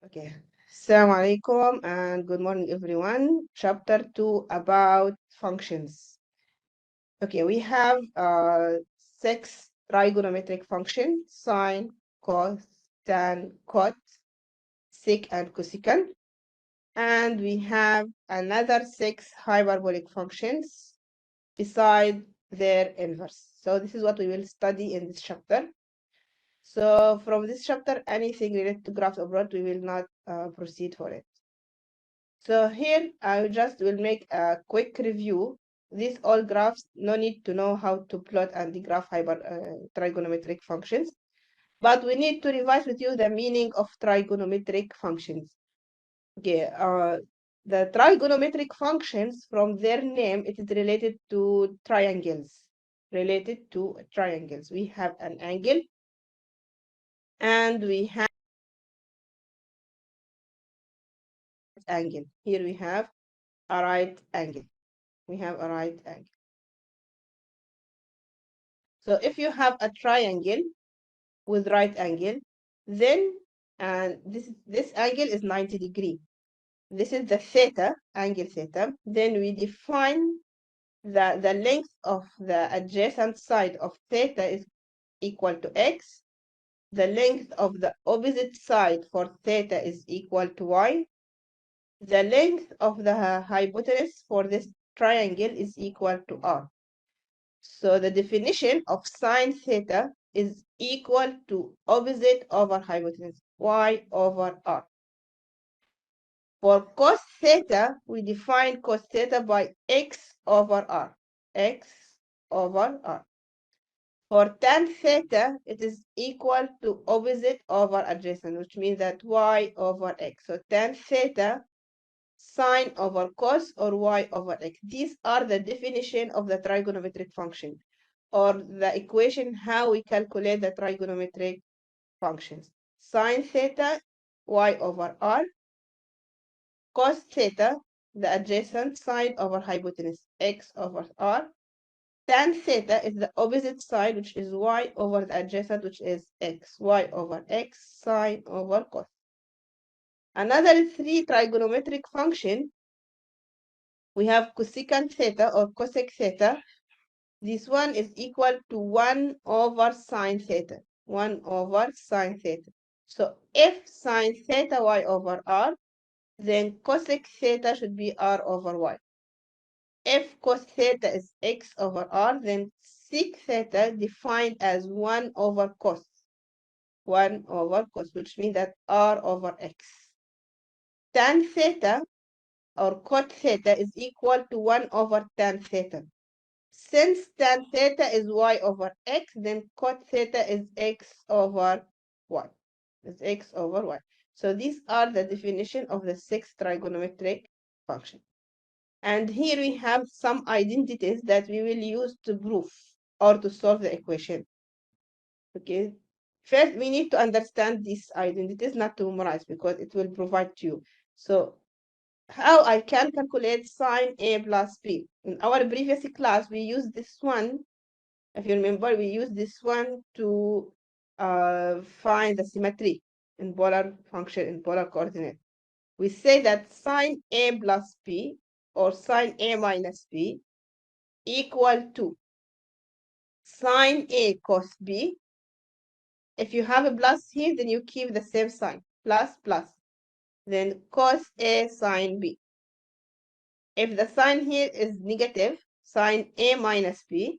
Okay. Assalamu alaikum and good morning, everyone. Chapter 2 about functions. Okay, we have 6 trigonometric functions: sine, cos, tan, cot, sec, and cosecant. And we have another 6 hyperbolic functions beside their inverse. So this is what we will study in this chapter. So from this chapter, anything related to graphs abroad, we will not proceed for it. So here I just will make a quick review. These all graphs, no need to know how to plot and graph trigonometric functions, but we need to revise with you the meaning of trigonometric functions. Okay, the trigonometric functions, from their name, it is related to triangles. Related to triangles. We have an angle and we have angle. Here we have a right angle. We have a right angle. So if you have a triangle with right angle, then this angle is 90 degree. This is the theta, angle theta. Then we define the length of the adjacent side of theta is equal to x. The length of the opposite side for theta is equal to y. The length of the hypotenuse for this triangle is equal to r. So the definition of sine theta is equal to opposite over hypotenuse, y over r. For cos theta, we define cos theta by x over r, x over r. For tan theta, it is equal to opposite over adjacent, which means that y over x. So tan theta, sine over cos, or y over x. These are the definition of the trigonometric function, or the equation how we calculate the trigonometric functions. Sine theta, y over r. Cos theta, the adjacent side over hypotenuse, x over r. Tan theta is the opposite side, which is y over the adjacent, which is x. Y over x, sine over cos. Another 3 trigonometric function, we have cosecant theta or cosec theta. This one is equal to 1 over sine theta. 1 over sine theta. So if sine theta y over r, then cosec theta should be r over y. If cos theta is x over r, then sec theta defined as 1 over cos. 1 over cos, which means that r over x. Tan theta or cot theta is equal to 1 over tan theta. Since tan theta is y over x, then cot theta is x over y. It's x over y. So these are the definition of the 6 trigonometric function. And here we have some identities that we will use to prove or to solve the equation. Okay. First, we need to understand these identities, not to memorize, because it will provide to you. So how I can calculate sine A plus B. In our previous class, we used this one. If you remember, we used this one to find the symmetry in polar function, in polar coordinate. We say that sine A plus B or sine A minus B equal to sine A cos B. If you have a plus here, then you keep the same sign, plus, plus. Then cos A sine B. If the sign here is negative, sine A minus B,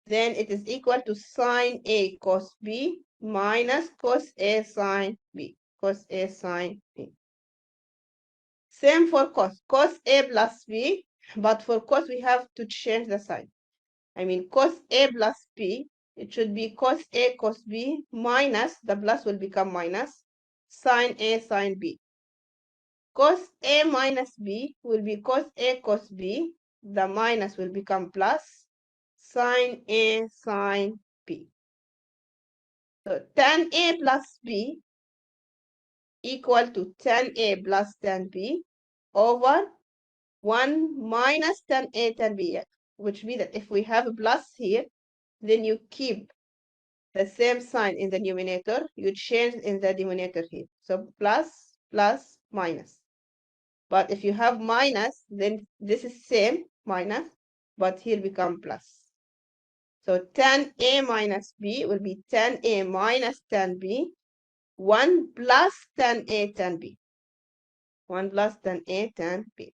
then it is equal to sine A cos B minus cos A sine B. Cos A sine B. Same for cos. Cos A plus B, but for cos we have to change the sign. I mean cos A plus B, it should be cos A cos B minus, the plus will become minus, sine A sine B. Cos A minus B will be cos A cos B, the minus will become plus, sine A sine B. So tan A plus B equal to tan A plus tan B over 1 minus tan A tan B, which means that if we have a plus here, then you keep the same sign in the numerator, you change in the denominator here. So plus plus minus. But if you have minus, then this is same minus, but here become plus. So tan A minus B will be tan A minus tan B, 1 plus tan A tan B. 1 plus tan A tan B.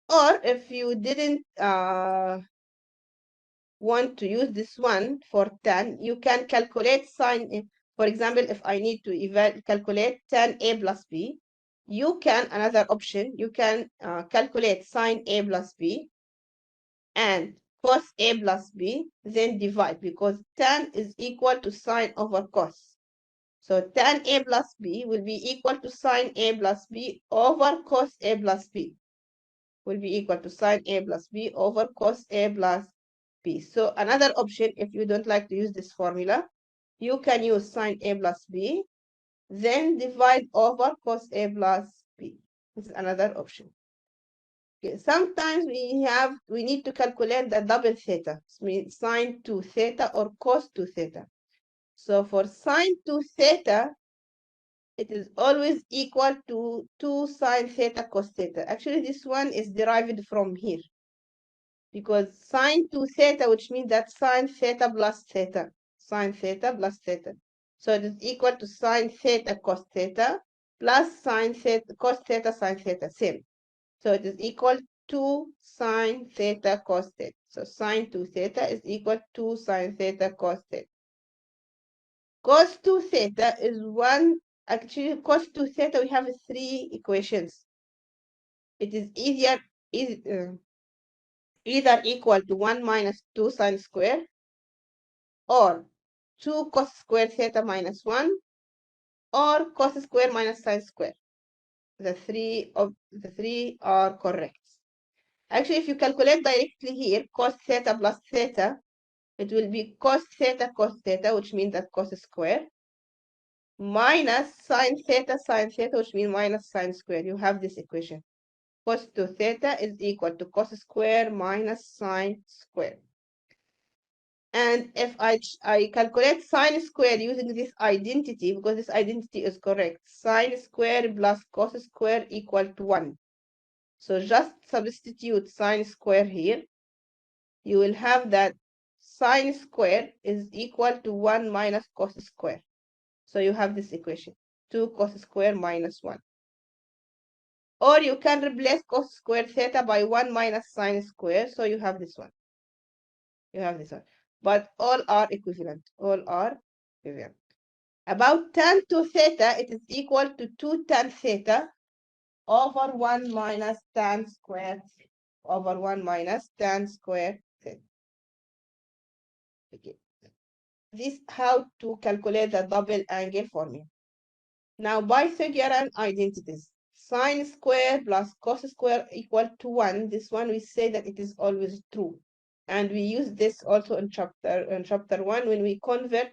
Or if you didn't want to use this one for tan, you can calculate sine A. For example, if I need to calculate tan A plus B, you can, another option, you can calculate sine A plus B and cos A plus B, then divide, because tan is equal to sine over cos. So tan A plus B will be equal to sine A plus B over cos A plus B. Will be equal to sine A plus B over cos A plus B. So another option, if you don't like to use this formula, you can use sine A plus B, then divide over cos A plus B. This is another option. Okay. Sometimes we need to calculate the double theta, means sine 2 theta or cos 2 theta. So for sine 2 theta, it is always equal to 2 sine theta cos theta. Actually, this one is derived from here, because sine 2 theta, which means that sine theta plus theta, sine theta plus theta. So it is equal to sine theta cos theta plus sine theta cos theta sine theta, same. So it is equal to sine theta cos theta. So sine 2 theta is equal to sine theta cos theta. Cos 2 theta is 1, actually cos 2 theta, we have 3 equations. It is either equal to 1 minus 2 sine square, or 2 cos square theta minus 1, or cos square minus sine square. The three are correct. Actually, if you calculate directly here, cos theta plus theta, it will be cos theta, which means that cos square, minus sine theta, which means minus sine square. You have this equation. Cos 2 theta is equal to cos square minus sine square. And if I calculate sine square using this identity, because this identity is correct, sine square plus cos square equal to 1. So just substitute sine square here. You will have that sine square is equal to 1 minus cos square. So you have this equation, 2 cos square minus 1. Or you can replace cos square theta by 1 minus sine square. So you have this one. You have this one. But all are equivalent. All are equivalent. About tan 2 theta, it is equal to 2 tan theta over 1 minus tan square theta, over 1 minus tan square theta. Okay. This is how to calculate the double angle formula. Now, Pythagorean identities. Sine square plus cos square equal to 1. This one we say that it is always true. And we use this also in chapter 1 when we convert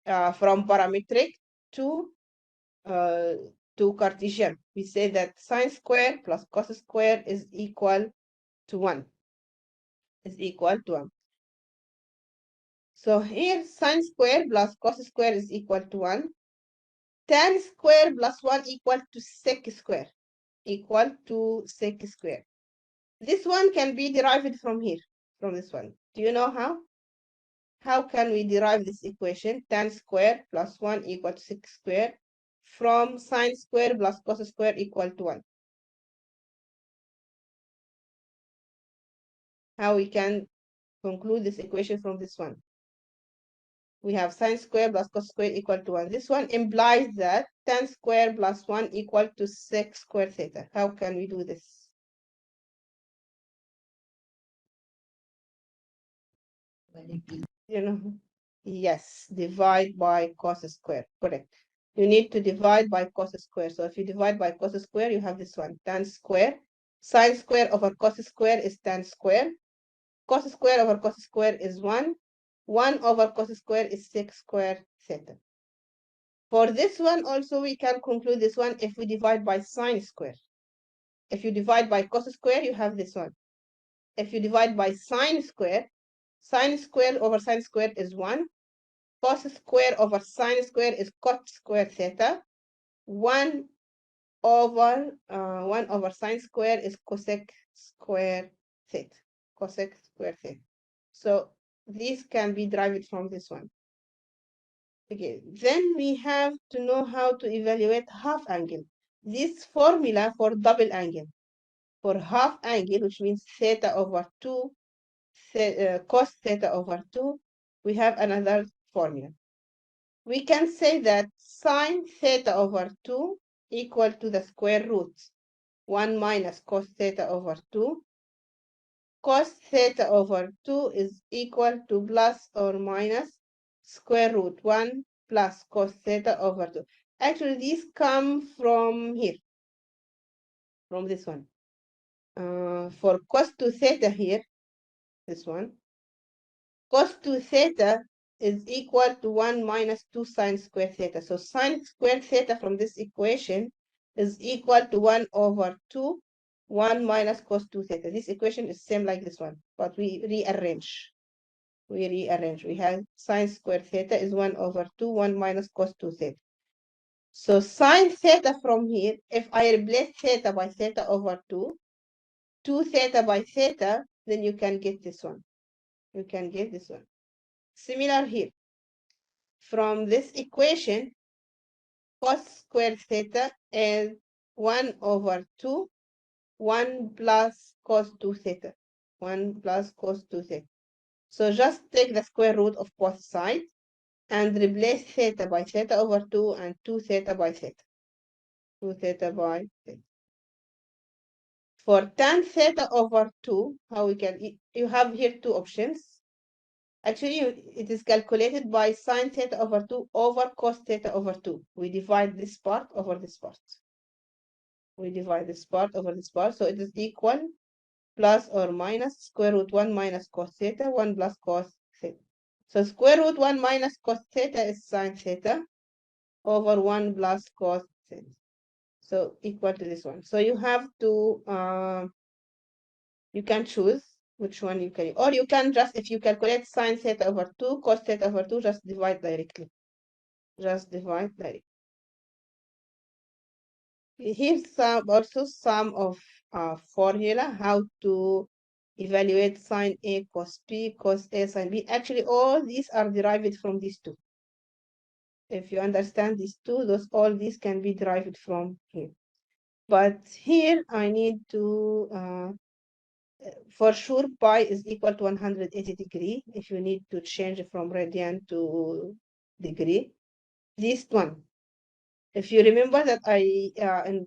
from parametric to Cartesian. We say that sine square plus cos square is equal to 1. Is equal to 1. So here sine square plus cos square is equal to 1. Tan square plus 1 equal to sec square. Equal to sec square. This one can be derived from here, from this one. Do you know how? How can we derive this equation? Tan square plus 1 equal to sec square from sine square plus cos square equal to 1. How we can conclude this equation from this one? We have sine square plus cos square equal to 1. This one implies that tan square plus 1 equal to sec square theta. How can we do this? You know, yes, divide by cos square, correct. You need to divide by cos square. So if you divide by cos square, you have this one, tan square. Sine square over cos square is tan square. Cos square over cos square is 1. 1 over cos square is sec square theta. For this one also, we can conclude this one if we divide by sine square. If you divide by cos square, you have this one. If you divide by sine square over sine square is 1. Cos square over sine square is cot square theta. 1 over 1 over sine square is cosec square theta. Cosec square theta. So this can be derived from this one. Okay, then we have to know how to evaluate half angle. This formula for double angle. For half angle, which means theta over 2, cos theta over 2, we have another formula. We can say that sine theta over 2 equal to the square root 1 minus cos theta over 2. Cos theta over 2 is equal to plus or minus square root 1 plus cos theta over 2. Actually, these come from here, from this one. For cos 2 theta here, this one, cos 2 theta is equal to 1 minus 2 sine square theta. So sine square theta from this equation is equal to 1 over 2, 1 minus cos 2 theta. This equation is same like this one, but we rearrange. We have sine square theta is 1 over 2, 1 minus cos 2 theta. So sine theta from here, if I replace theta by theta over 2, 2 theta by theta, then you can get this one. You can get this one. Similar here. From this equation, cos square theta is 1 over 2, 1 plus cos 2 theta. 1 plus cos 2 theta. So just take the square root of both sides and replace theta by theta over 2 and 2 theta by theta. 2 theta by theta. For tan theta over 2, how we can, you have here two options. Actually, it is calculated by sine theta over 2 over cos theta over 2. We divide this part over this part. We divide this part over this part. So it is equal plus or minus square root 1 minus cos theta, 1 plus cos theta. So square root 1 minus cos theta is sine theta over 1 plus cos theta. So equal to this one. So you have to, you can choose which one you can, or you can just, if you calculate sine theta over 2, cos theta over 2, just divide directly. Just divide directly. Here's some of formula how to evaluate sine A cos B, cos A sine B. Actually, all these are derived from these two. If you understand these two, all these can be derived from here. But here I need to, for sure, pi is equal to 180 degree. If you need to change from radian to degree, this one. If you remember that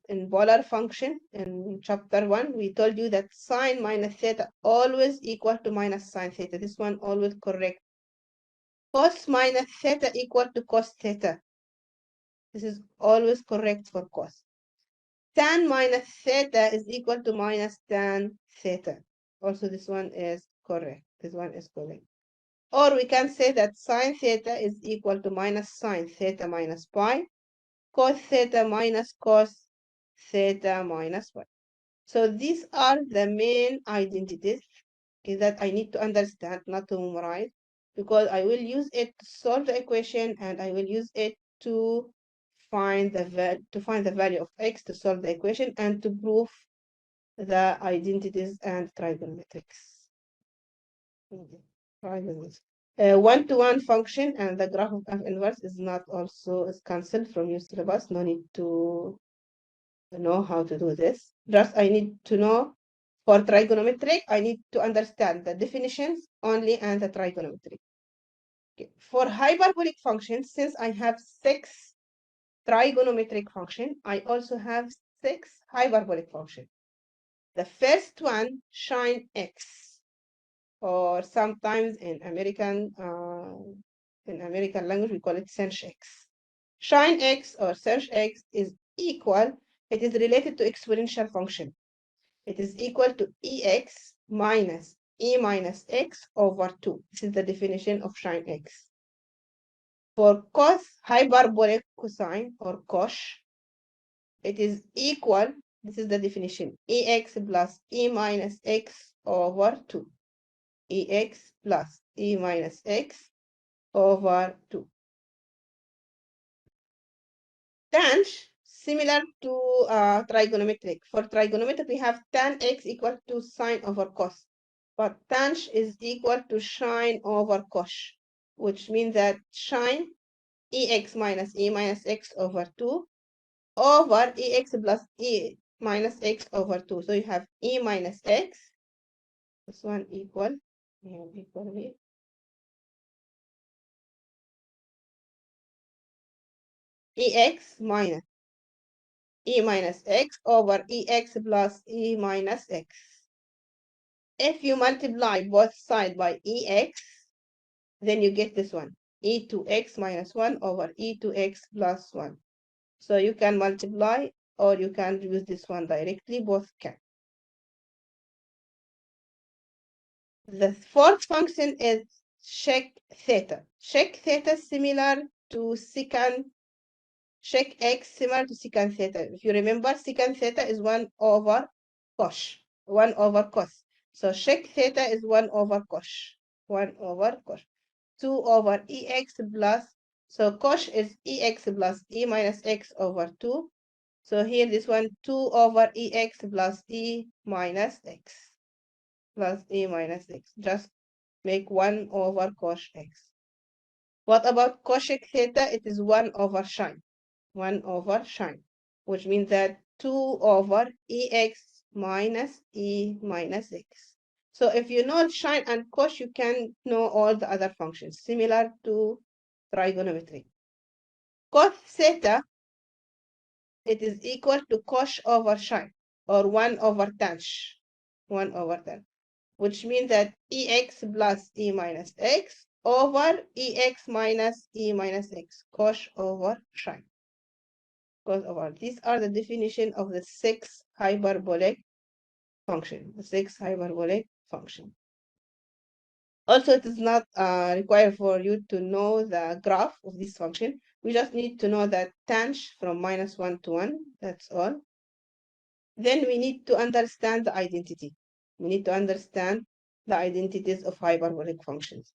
in polar function in chapter 1, we told you that sine minus theta always equal to minus sine theta. This one always correct. Cos minus theta equal to cos theta. This is always correct for cos. Tan minus theta is equal to minus tan theta. Also, this one is correct. This one is correct. Or we can say that sine theta is equal to minus sine theta minus pi, cos theta minus cos theta minus pi. So these are the main identities that I need to understand, not to memorize, because I will use it to solve the equation and I will use it to find the value of x to solve the equation and to prove the identities and trigonometrics. One-to-one function and the graph of f inverse is not also is cancelled from your syllabus. No need to know how to do this. Just I need to know for trigonometric, I need to understand the definitions only and the trigonometry. Okay. For hyperbolic functions, since I have 6 trigonometric function, I also have 6 hyperbolic function. The first one, sine x, or sometimes in American language we call it sinh x. Sine x or sinh x is equal. It is related to exponential function. It is equal to ex minus e minus x over 2. This is the definition of sine x. For cos hyperbolic cosine or cosh, it is equal, this is the definition, ex plus e minus x over 2. Ex plus e minus x over 2. Tanh, similar to trigonometric. For trigonometric, we have tan x equal to sine over cos. But tan is equal to sine over cos, which means that sine ex minus e minus x over 2 over ex plus e minus x over 2. So you have e minus x, this one equal, here, ex minus e minus x over ex plus e minus x. If you multiply both sides by ex, then you get this one, e2x minus 1 over e2x plus 1. So you can multiply or you can use this one directly, both can. The fourth function is sec theta. Sec theta is similar to secant, sec x similar to secant theta. If you remember, secant theta is 1 over cos. 1 over cos. So sec theta is 1 over cos. 1 over cos. 2 over ex plus, so cos is ex plus e minus x over 2. So here this one 2 over ex plus e minus x plus e minus x. Just make 1 over cos x. What about cosec theta? It is 1 over sine. 1 over sine, which means that 2 over ex minus e minus x. So if you know sine and cos, you can know all the other functions, similar to trigonometry. Cos theta, it is equal to cos over sine, or 1 over tan. 1 over tan, which means that ex plus e minus x over ex minus e minus x, cos over sine. Cos over. These are the definition of the 6 hyperbolic function. The 6 hyperbolic function. Also, it is not required for you to know the graph of this function. We just need to know that tan from -1 to 1. That's all. Then we need to understand the identity. We need to understand the identities of hyperbolic functions.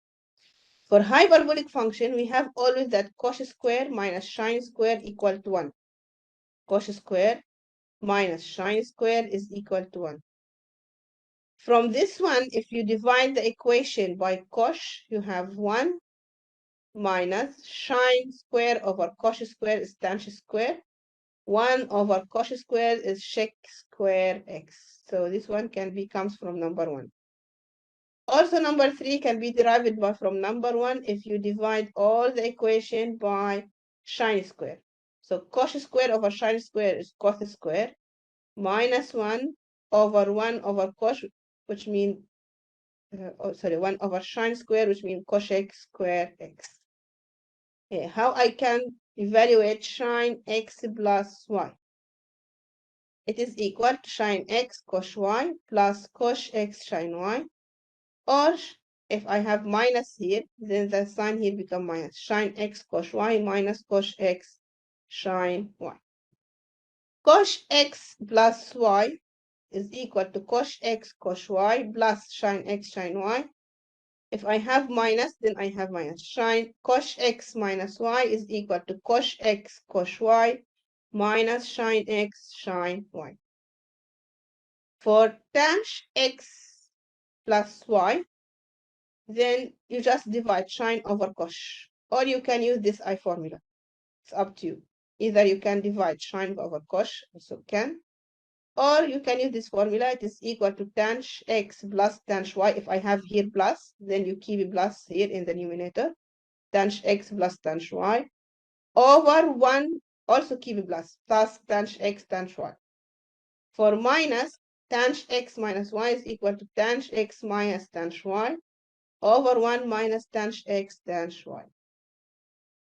For hyperbolic function, we have always that cos square minus sine square equal to 1. Cos square minus sine square is equal to 1. From this one, if you divide the equation by cos, you have 1 minus sine square over cos square is tan square. 1 over cos square is sec square x. So this one comes from number 1. Also, number 3 can be derived from number 1 if you divide all the equation by sine square. So cos square over sine square is cos square minus 1 over 1 over cos, which means, 1 over sine square, which means cosec square x. Okay, how I can evaluate sine x plus y? It is equal to sine x cos y plus cos x sine y. Or if I have minus here, then the sign here becomes minus. Sine x cos y minus cos x sine y. Cos x plus y is equal to cos x cos y plus sine x sine y. If I have minus, then I have minus. Sine cos x minus y is equal to cos x cos y minus sine x sine y. For tan x plus y, then you just divide sine over cos. Or you can use this I formula. It's up to you. Either you can divide sine over cos, also can. Or you can use this formula. It is equal to tan x plus tan y. If I have here plus, then you keep a plus here in the numerator. Tan x plus tan y over 1, also keep a plus tan x tan y. For minus, tan x minus y is equal to tan x minus tan y over 1 minus tan x tan y.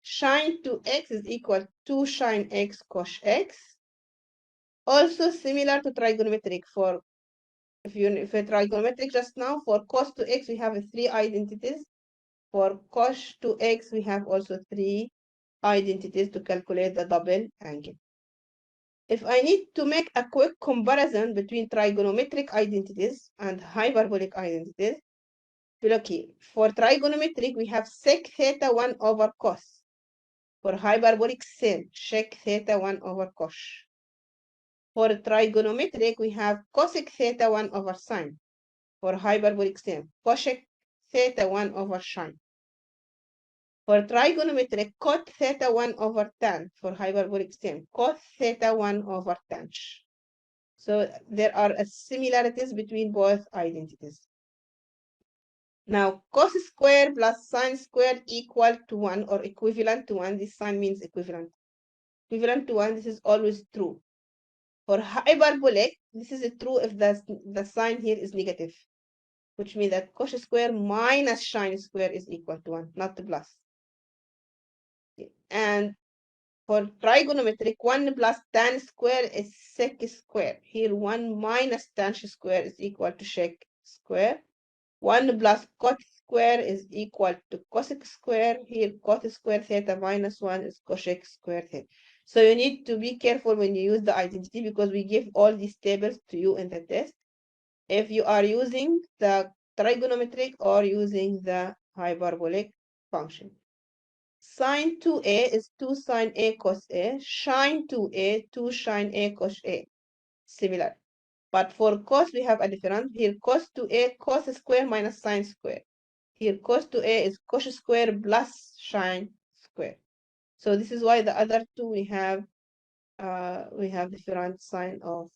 Sine to x is equal to sine x cos x. Also similar to trigonometric. For if trigonometric just now, for cos to x we have 3 identities. For cos to x we have also 3 identities to calculate the double angle. If I need to make a quick comparison between trigonometric identities and hyperbolic identities, look here. For trigonometric, we have sec theta 1 over cos. For hyperbolic, same. Check theta 1 over cos. For trigonometric, we have cosec theta 1 over sine. For hyperbolic, same. Cosec theta 1 over sine. For trigonometric, cot theta 1 over tan. For hyperbolic, same. Cot theta 1 over tan. So there are similarities between both identities. Now, cos square plus sine square equal to 1 or equivalent to 1. This sign means equivalent. Equivalent to 1, this is always true. For hyperbolic, this is true if the sign here is negative, which means that cos square minus sine square is equal to 1, not the plus. Okay. And for trigonometric, 1 plus tan square is sec square. Here, 1 minus tan square is equal to sec square. 1 plus cot square is equal to cosec square. Here, cot square theta minus 1 is cosec square theta. So you need to be careful when you use the identity because we give all these tables to you in the test. If you are using the trigonometric or using the hyperbolic function. Sine 2a is 2 sine a cos a. Sine 2a, 2 sine a cos a. Similar. But for cos, we have a difference. Here, cos 2a, cos square minus sine square. Here, cos 2a is cos square plus sine square. So this is why the other two we have different sign of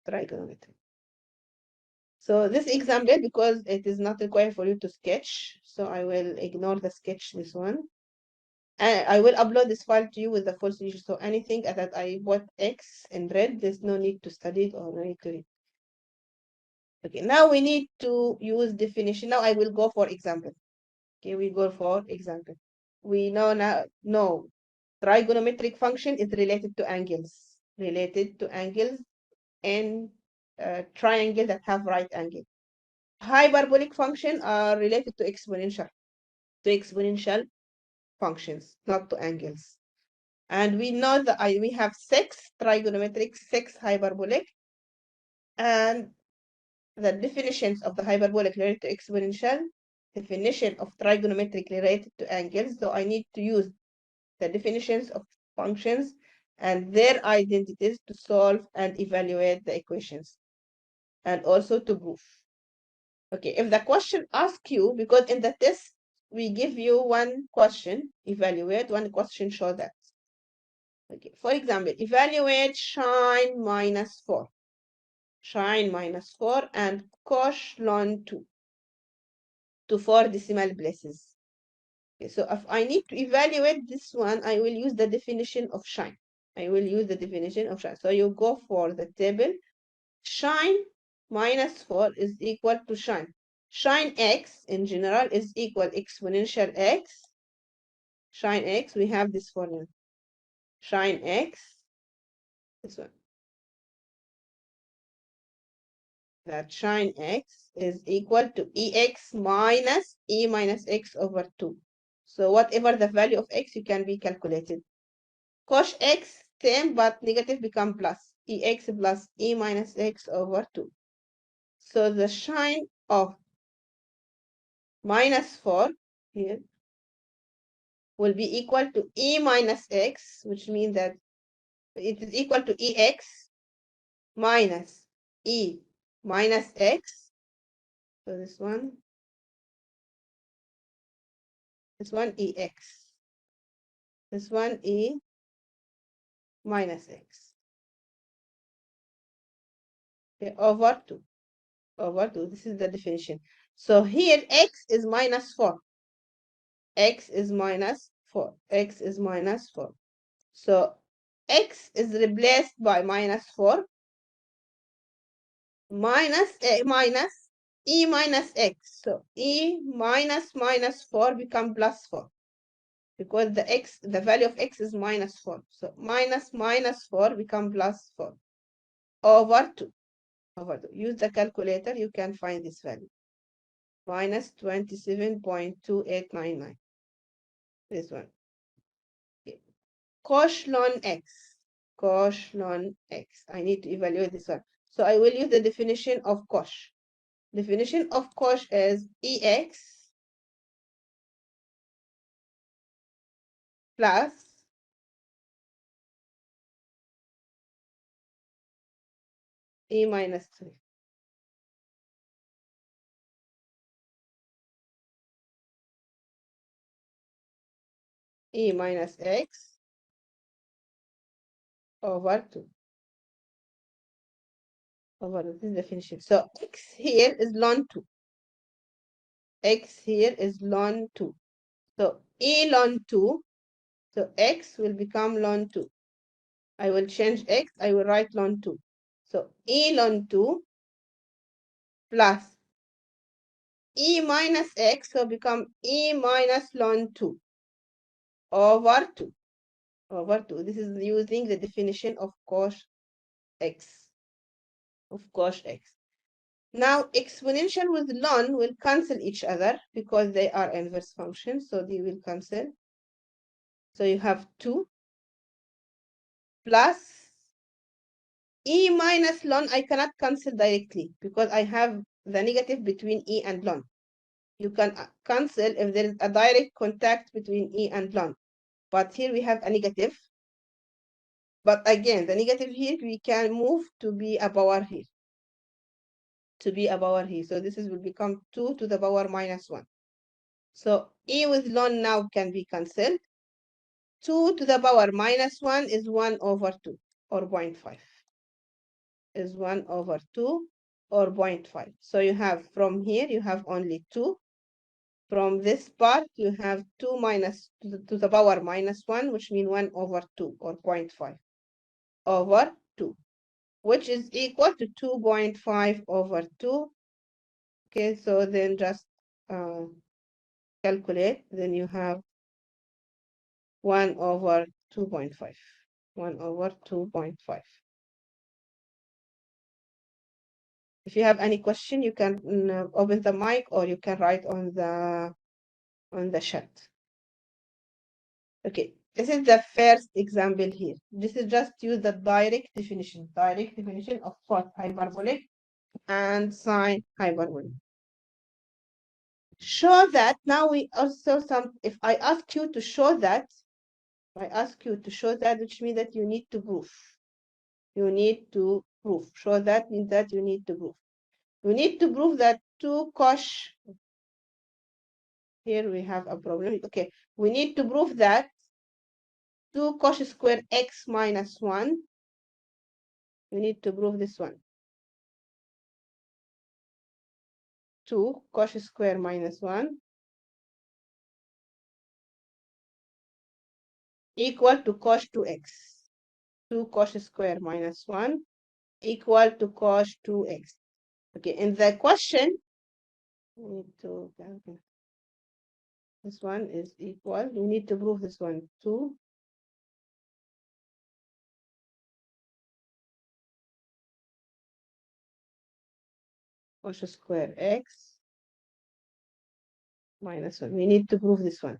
trigonometry. So this example, because it is not required for you to sketch, so I will ignore the sketch this one. And I will upload this file to you with the full solution. So anything that I put X in red, there's no need to study it or no need to read. Okay, now we need to use definition. Now I will go for example. Okay, we go for example. We know now, no, trigonometric function is related to angles. Related to angles and triangle that have right angle. Hyperbolic function are related to exponential functions, not to angles. And we know that we have 6 trigonometric, 6 hyperbolic, and the definitions of the hyperbolic related to exponential, definition of trigonometric related to angles. So I need to use the definitions of functions and their identities to solve and evaluate the equations, and also to prove. Okay, if the question asks you, because in the test, we give you one question, evaluate, one question, show that. Okay, for example, evaluate sine minus 4. Sine minus 4 and cos ln 2 to 4 decimal places. Okay, so if I need to evaluate this one, I will use the definition of sine. I will use the definition of sine. So you go for the table. Sine minus 4 is equal to sine. Sine x in general is equal exponential x. Sine x, we have this formula. Sine x, this one. That sine x is equal to ex minus e minus x over 2. So whatever the value of x, you can be calculated. Cos x, same, but negative become plus. Ex plus e minus x over 2. So the sine of minus 4 here will be equal to e minus x, which means that it is equal to ex minus e minus x. So this one ex. This one e minus x. Okay, over 2. Over 2. This is the definition. So here x is minus 4. X is minus 4. X is minus 4. So x is replaced by minus 4 minus e minus x. So e minus minus 4 become plus 4 because the value of x is minus 4. So minus 4 become plus 4 over 2. Over 2. Use the calculator, you can find this value. Minus 27.2899. This one. Okay. Cos ln x. Cos ln x. I need to evaluate this one. So I will use the definition of cos. Definition of cos is ex plus e minus 3. E minus x over 2. Over this is definition. So x here is ln 2. X here is ln 2. So e ln 2. So x will become ln 2. I will change x. I will write ln 2. So e ln 2 plus e minus x will become e minus ln 2 over 2. Over 2. This is using the definition of cos x. Of cos x. Now, exponential with ln will cancel each other because they are inverse functions, so they will cancel. So you have 2 plus e minus ln. I cannot cancel directly because I have the negative between e and ln. You can cancel if there is a direct contact between e and ln. But here we have a negative. But again, the negative here, we can move to be a power here. To be a power here. So this will become 2 to the power minus 1. So e with ln now can be cancelled. 2 to the power minus 1 is 1 over 2 or 0.5. Is 1 over 2 or 0.5. So you have from here, you have only 2. From this part, you have 2 minus to the power minus 1, which means 1 over 2 or 0.5 over 2, which is equal to 2.5 over 2. Okay, so then just calculate. Then you have 1 over 2.5. 1 over 2.5. If you have any question, you can open the mic or you can write on the chat. Okay, this is the first example here. This is just use the direct definition of cos hyperbolic and sine hyperbolic. Show that. Now we also if I ask you to show that, which means that you need to prove. You need to prove. Show that means that you need to prove. You need to prove that 2 cos. Here we have a problem. Okay, we need to prove that 2 cos square x minus 1. We need to prove this one. 2 cos square minus 1 equal to cos 2x. 2 cos square minus 1 equal to cos 2x. Okay, in the question, we need to calculate. This one is equal. We need to prove this one. 2 cos square x minus 1. We need to prove this one.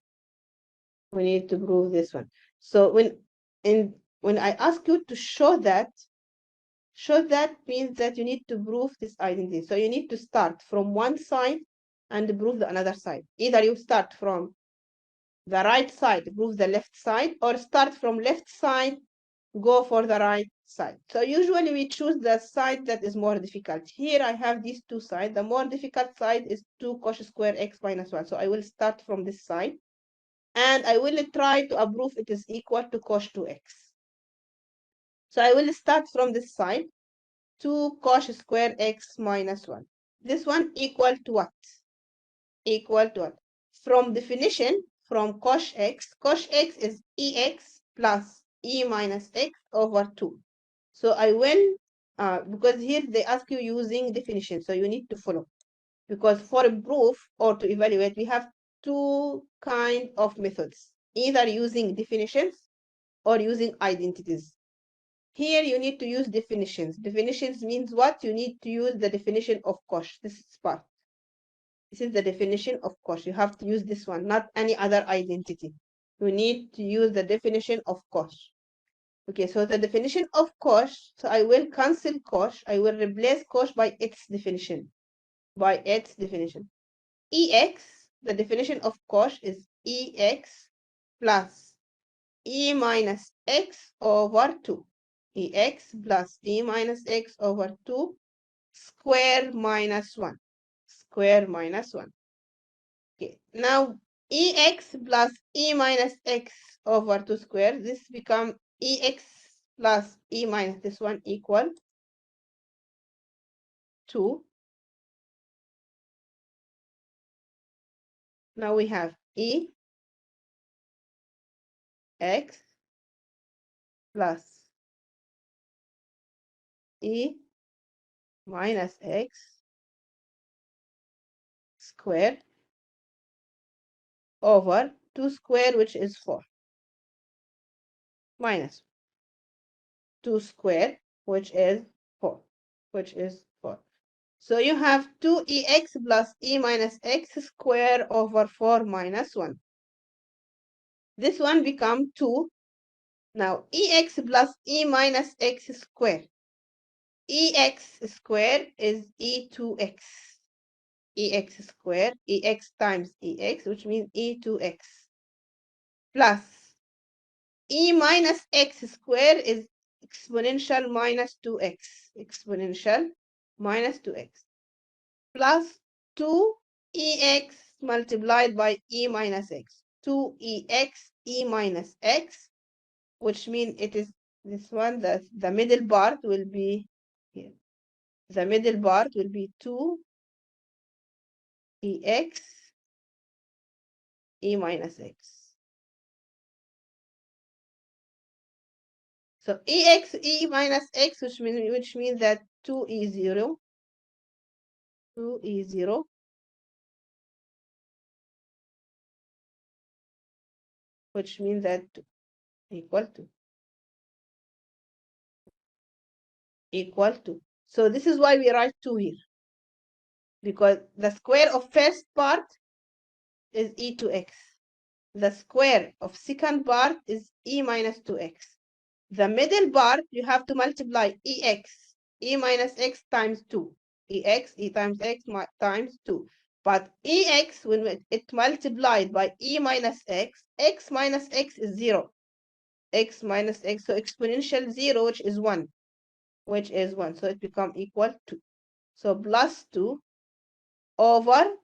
We need to prove this one. So when I ask you to show that means that you need to prove this identity. So you need to start from one side and prove the another side. Either you start from the right side, prove the left side, or start from left side, go for the right side. So usually we choose the side that is more difficult. Here I have these two sides. The more difficult side is 2 cos square x minus 1. So I will start from this side. And I will try to prove it is equal to cos 2x. So I will start from this side. 2 cos square x minus 1. This one equal to what? Equal to what? From definition, from cos x is ex plus e minus x over 2. So I will, because here they ask you using definition, so you need to follow. Because for proof or to evaluate, we have two kind of methods, either using definitions or using identities. Here you need to use definitions. Definitions means what? You need to use the definition of cos. This is part. This is the definition of cos. You have to use this one, not any other identity. You need to use the definition of cos. Okay, so the definition of cos, so I will cancel cos. I will replace cos by its definition. By its definition. Ex, the definition of cos is ex plus e minus x over 2. ex plus e minus x over 2 square minus 1. Square minus 1. Okay. Now ex plus e minus x over 2 square. This become ex plus e minus this one equal 2. Now we have ex plus e minus x squared over 2 squared, which is 4, minus 2 squared, which is 4, which is 4. So you have 2ex plus e minus x squared over 4 minus 1. This one become 2. Now ex plus e minus x squared. Ex squared is e2x. Ex squared, ex times ex, which means e2x, plus e minus x squared is exponential minus 2x, exponential minus 2x, plus 2ex multiplied by e minus x, 2ex e minus x, which means it is this one, the middle part will be here. The middle part will be 2ex e minus x. So ex e minus x, which means that 2e0, 2e0 which means that equal to equal to. So this is why we write 2 here, because the square of first part is e to x. The square of second part is e minus 2x. The middle part, you have to multiply ex, e minus x times 2. Ex, e times x times 2. But ex, when it multiplied by e minus x minus x is 0. X minus x, so exponential 0, which is 1. Which is 1. So it becomes equal to. So plus 2 over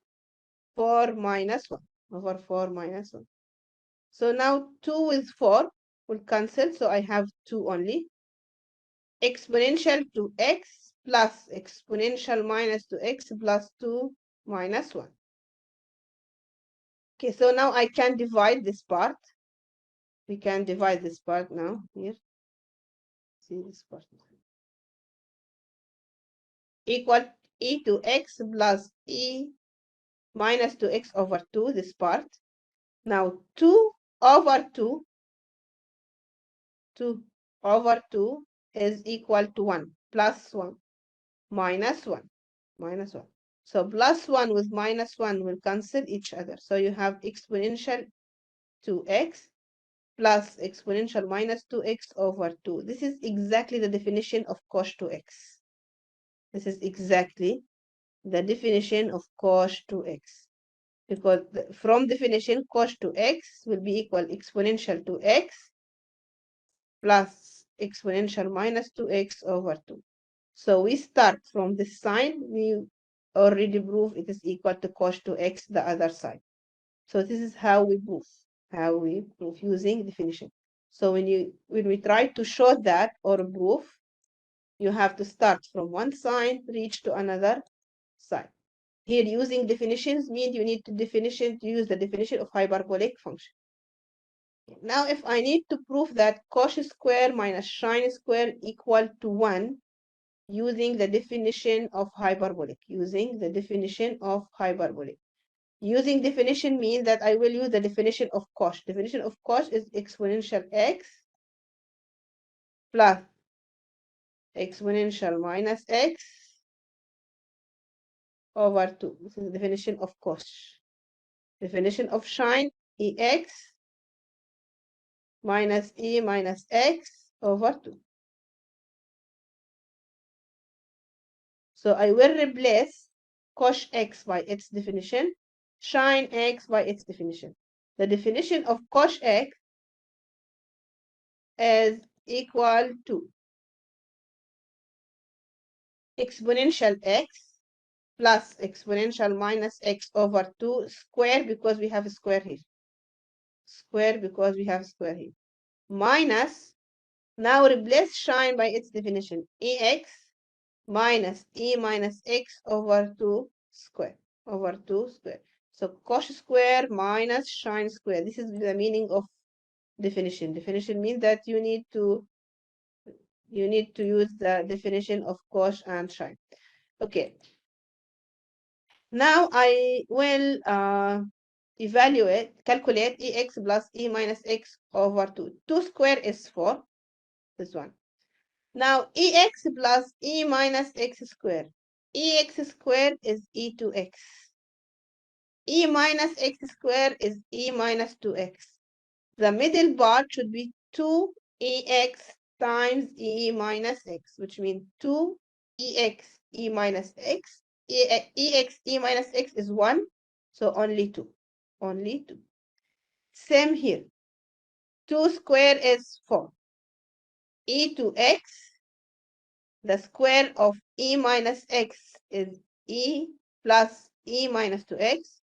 4 minus 1. Over 4 minus 1. So now 2 with 4 will cancel. So I have 2 only. Exponential to x plus exponential minus to x plus 2 minus 1. Okay, so now I can divide this part. We can divide this part now here. See this part. Equal e to x plus e minus 2x over 2, this part. Now 2 over 2, 2 over 2 is equal to 1, plus 1, minus 1, minus 1. So plus 1 with minus 1 will cancel each other. So you have exponential 2x plus exponential minus 2x over 2. This is exactly the definition of cos 2x. This is exactly the definition of cos 2x. Because from definition, cos 2x will be equal exponential 2x plus exponential minus 2x over 2. So we start from this sign. We already prove it is equal to cos 2x the other side. So this is how we prove using definition. So when we try to show that or prove, you have to start from one side, reach to another side. Here using definitions means you need to use the definition of hyperbolic function. Now if I need to prove that cos square minus sine square equal to 1, using the definition of hyperbolic, using definition means that I will use the definition of cos. Definition of cos is exponential x plus exponential minus x over 2. This is the definition of cos. Definition of sine, ex minus e minus x over 2. So I will replace cos x by its definition, sine x by its definition. The definition of cos x is equal to exponential x plus exponential minus x over 2 square, because we have a square here. Square because we have square here. Minus, now replace shine by its definition. Ex minus e minus x over 2 square. Over 2 square. So cosh square minus shine square. This is the meaning of definition. Definition means that you need to use the definition of cosh and shine. Okay. Now I will calculate ex plus e minus x over 2. 2 square is 4, this one. Now ex plus e minus x square. Ex square is e2x. E minus x square is e minus 2x. The middle part should be 2ex times e minus x, which means 2ex e minus x. Ex e minus x is 1, so only 2. Only 2. Same here. 2 square is 4. E to x, the square of e minus x is e plus e minus 2x.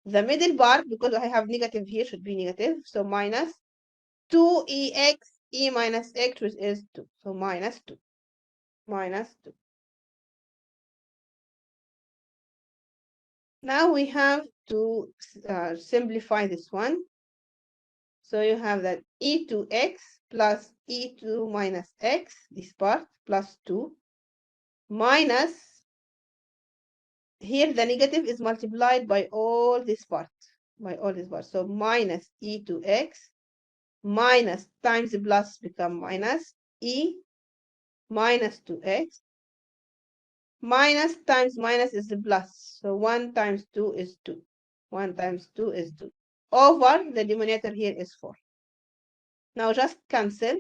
The middle part, because I have negative here, should be negative, so minus 2ex e minus x, which is 2. So minus 2. Minus 2. Now we have to simplify this one. So you have that e to x plus e2 minus x, this part, plus 2, minus, here the negative is multiplied by all this part, So minus e to x, minus times plus become minus e minus 2x, minus times minus is the plus. So 1 times 2 is 2. 1 times 2 is 2. Over, the denominator here is 4. Now just cancel.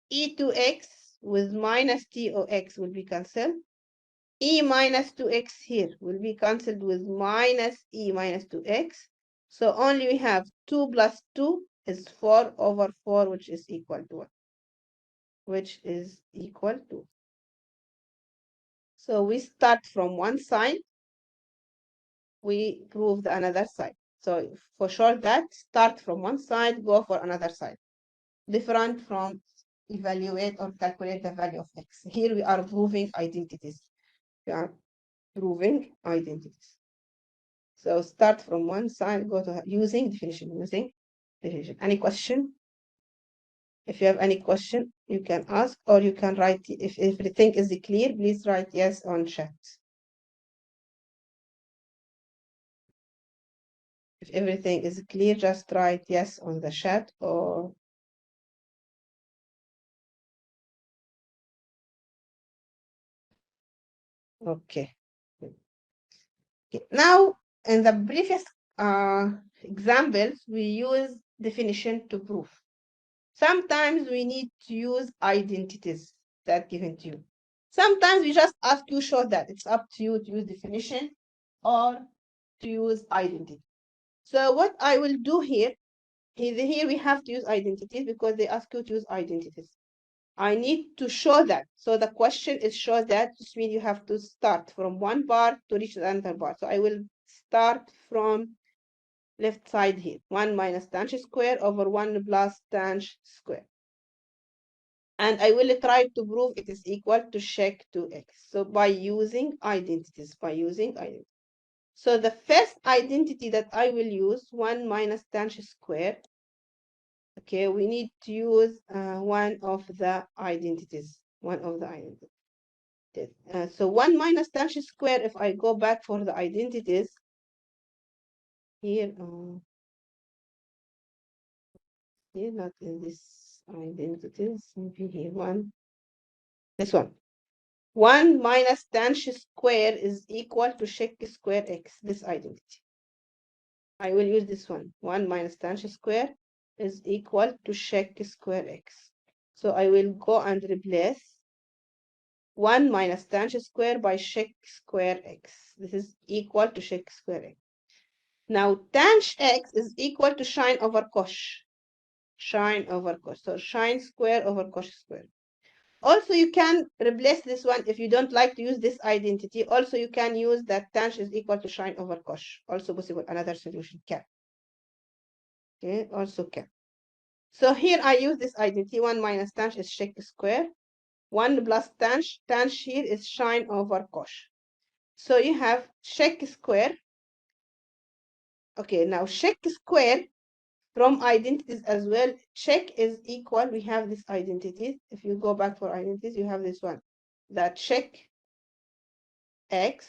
E to x with minus t of x will be cancelled. E minus 2x here will be cancelled with minus e minus 2x. So only we have 2 plus 2 is 4 over 4, which is equal to 1. Which is equal to. So we start from one side, we prove the another side. So for sure that start from one side, go for another side. Different from evaluate or calculate the value of x. Here we are proving identities. We are proving identities. So start from one side, go to using definition. Any question? If you have any question, you can ask, or you can write. If everything is clear, please write yes on chat. If everything is clear, just write yes on the chat, or okay. Now, in the previous examples, we use definition to prove. Sometimes we need to use identities that given to you. Sometimes we just ask you show that. It's up to you to use definition or to use identity. So what I will do here we have to use identities because they ask you to use identities. I need to show that. So the question is show that, which means you have to start from one part to reach the other part. So I will start from left side here. 1 minus tangent square over 1 plus tangent square. And I will try to prove it is equal to sec 2x. So by using identities, So the first identity that I will use, 1 minus tangent square. Okay, we need to use one of the identities. So 1 minus tangent square, if I go back for the identities, here, here, not in this identities, maybe here one. This one. 1 minus tangent square is equal to sec square x, this identity. I will use this one. 1 minus tangent square is equal to sec square x. So I will go and replace 1 minus tangent square by sec square x. This is equal to sec square x. Now tangent x is equal to sine over cosh. sine over cos. So sine square over cos square. Also, you can replace this one if you don't like to use this identity. Also, you can use that tan is equal to sine over cos. Also possible, another solution can. Okay, also can. So here I use this identity. 1 minus tan is sec square. 1 plus tan here is sine over cos. So you have sec square. Okay, now sec square from identities as well. Sec is equal. We have this identity. If you go back for identities, you have this one. That sec x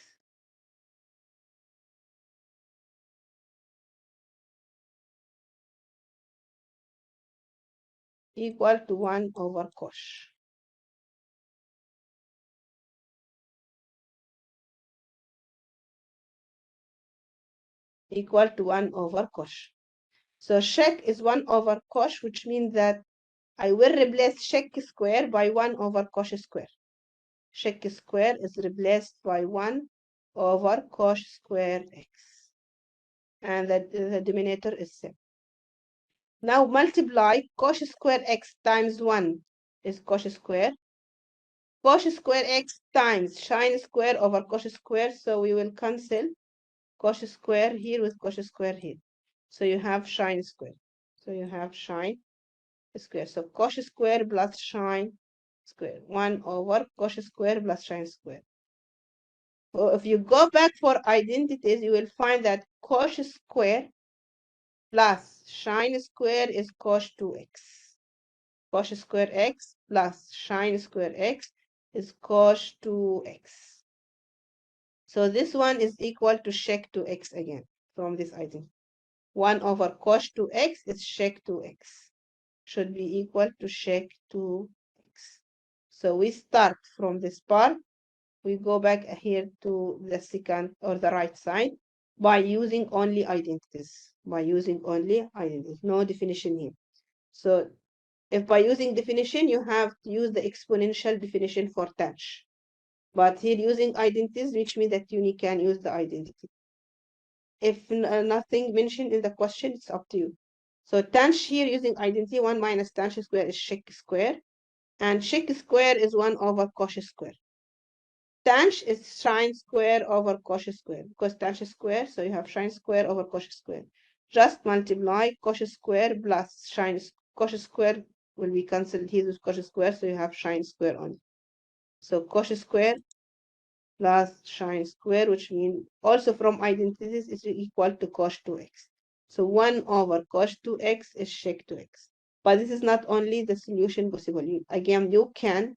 equal to 1 over cos. Equal to 1 over cos. So sec is 1 over cos, which means that I will replace sec square by 1 over cos square. Sec square is replaced by 1 over cos square x. And the denominator is 7. Now multiply cos square x times 1 is cos square. Cos square x times sine square over cos square. So we will cancel cos square here with cos square here. So you have sine square. So you have sine square. So cos square plus sine square. 1 over cos square plus sine square. So if you go back for identities, you will find that cos square plus sine square is cos 2x. Cos square x plus sine square x is cos 2x. So this one is equal to sec 2x again from this identity. 1 over cos 2x is sec 2x. Should be equal to sec 2x. So we start from this part. We go back here to the second or the right side by using only identities. By using only identities. No definition here. So if by using definition, you have to use the exponential definition for touch. But here using identities, which means that you can use the identity. If nothing mentioned in the question, it's up to you. So tan here using identity, 1 minus tan square is sec square. And sec square is 1 over cos square. Tan is sine square over cos square. Because tan square, so you have sine square over cos square. Just multiply cos square plus sine. Cos square will be cancelled here with cos square, so you have sine square only. So cos square plus sine square, which means also from identities is equal to cos 2x. So 1 over cos 2x is sec 2x. But this is not only the solution possible. Again, you can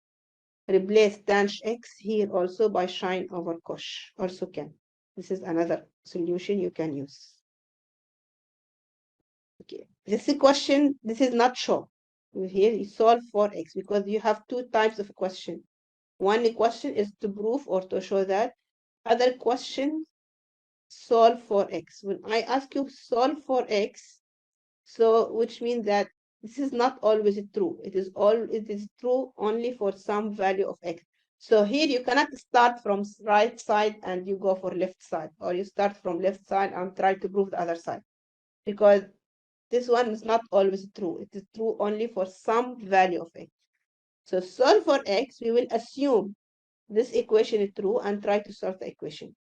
replace tan x here also by sine over cos. Also can. This is another solution you can use. Okay. This question, this is not sure. Here you solve for x because you have two types of question. One question is to prove or to show that. Other question, solve for x. When I ask you solve for x, so which means that this is not always true. It is true only for some value of x. So here you cannot start from right side and you go for left side, or you start from left side and try to prove the other side, because this one is not always true. It is true only for some value of x. So solve for x, we will assume this equation is true and try to solve the equation.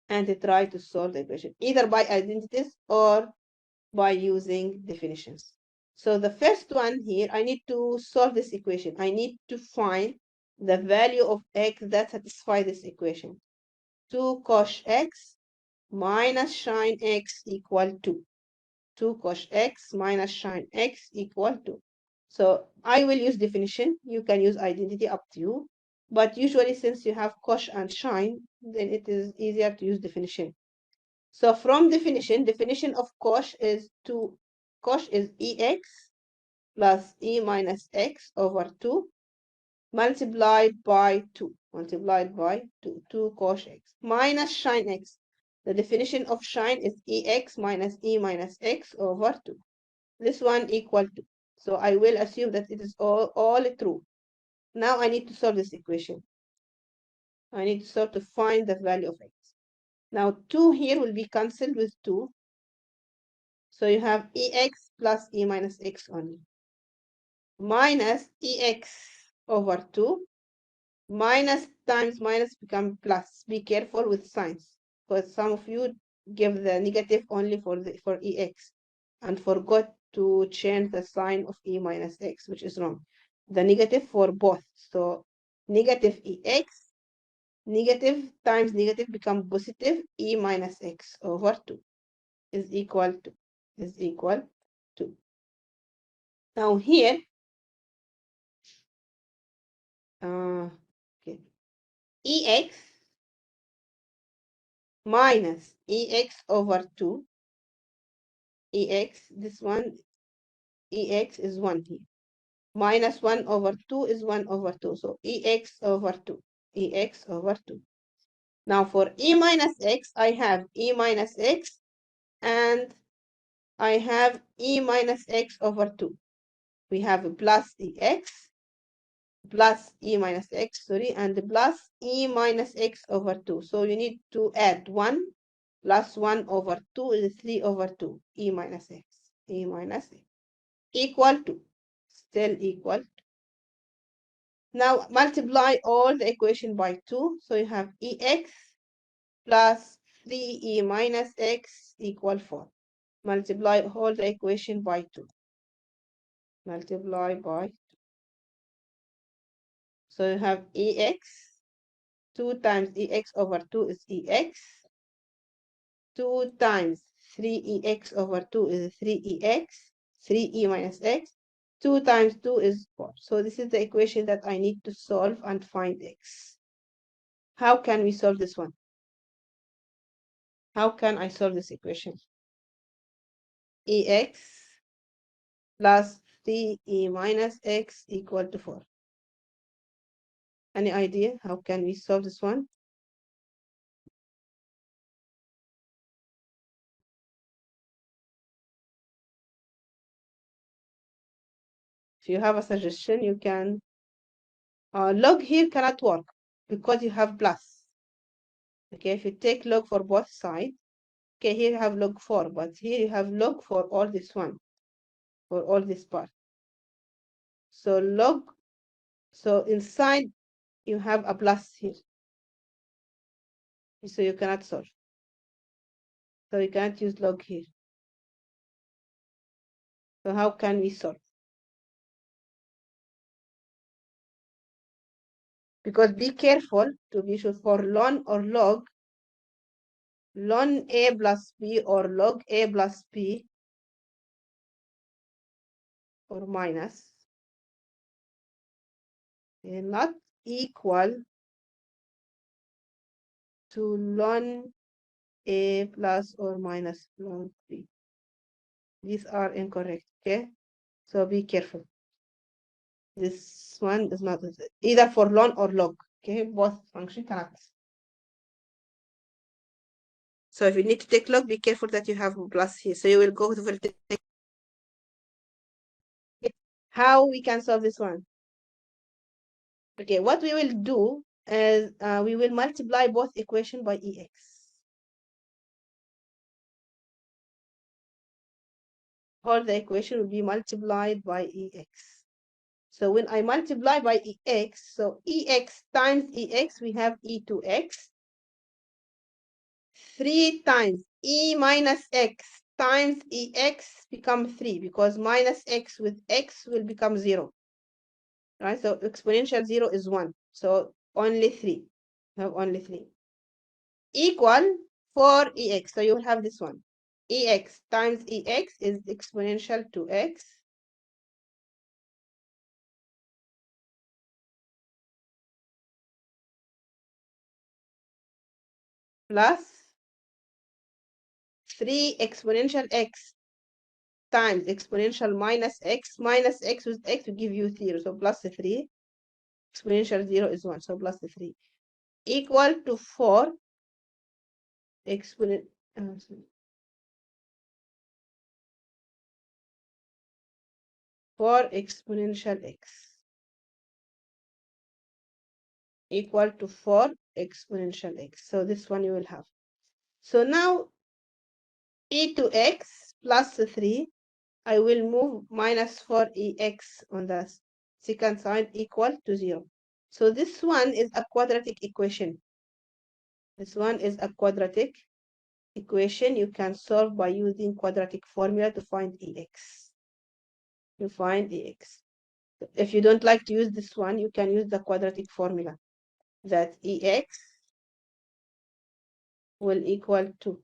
And try to solve the equation either by identities or by using definitions. So the first one here, I need to solve this equation. I need to find the value of x that satisfies this equation. 2 cos x minus sine x equal to 2 cos x minus sine x equal to. So I will use definition. You can use identity, up to you. But usually since you have cos and sine, then it is easier to use definition. So from definition of cos is cos is ex plus e minus x over 2 multiplied by 2. 2 cos x minus sine x. The definition of sine is ex minus e minus x over 2. This one equal to. So I will assume that it is all true. Now I need to solve this equation. I need to solve to find the value of x. Now 2 here will be cancelled with 2. So you have ex plus e minus x only. Minus ex over 2. Minus times minus become plus. Be careful with signs, because some of you give the negative only for ex and forgot to change the sign of e minus x, which is wrong. The negative for both. So negative ex, negative times negative become positive, e minus x over 2 is equal to. Now here, okay, ex minus ex over 2, ex, this one, ex is 1 here. Minus 1 over 2 is 1 over 2. So ex over 2, ex over 2. Now for e minus x, I have e minus x and I have e minus x over 2. We have a plus ex plus e minus x, sorry, and plus e minus x over 2. So you need to add 1 plus 1 over 2 is 3 over 2, e minus x, e minus x, equal to, still equal. Now multiply all the equation by 2. So you have ex plus 3e minus x equal 4. Multiply all the equation by 2. Multiply by. So you have ex. 2 times ex over 2 is ex. 2 times 3ex over 2 is 3ex. 3e minus x. 2 times 2 is 4. So this is the equation that I need to solve and find x. How can we solve this one? How can I solve this equation? Ex plus 3e minus x equal to 4. Any idea how can we solve this one? If you have a suggestion, you can. Log here cannot work because you have plus. Okay, if you take log for both sides, okay, here you have log 4, but here you have log for all this one, for all this part. So log, so inside you have a plus here. So you cannot solve. So you can't use log here. So how can we solve? Because be careful to be sure for ln or log, ln a plus b or log a plus b or minus not equal to ln a plus or minus ln b. These are incorrect, okay? So be careful. This one is not either for ln or log, okay? Both function cannot. So if you need to take log, be careful that you have plus here. So you will go to take. How we can solve this one? Okay, what we will do is we will multiply both equation by ex. All the equation will be multiplied by ex. So when I multiply by ex, so ex times ex, we have e2x. 3 times e minus x times ex become 3 because minus x with x will become 0. Right? So exponential 0 is 1. So only 3. You have only 3. Equal 4ex. So you will have this one. Ex times ex is exponential 2x. Plus 3 exponential x times exponential minus x with x will give you 0. So plus 3. Exponential 0 is 1. So plus 3. Equal to 4 exponent. 4 exponential x equal to 4 exponential x. So this one you will have. So now e to x plus 3, I will move minus 4ex on the second side equal to 0. So this one is a quadratic equation. This one is a quadratic equation. You can solve by using quadratic formula to find ex. You find ex. If you don't like to use this one, you can use the quadratic formula that ex will equal to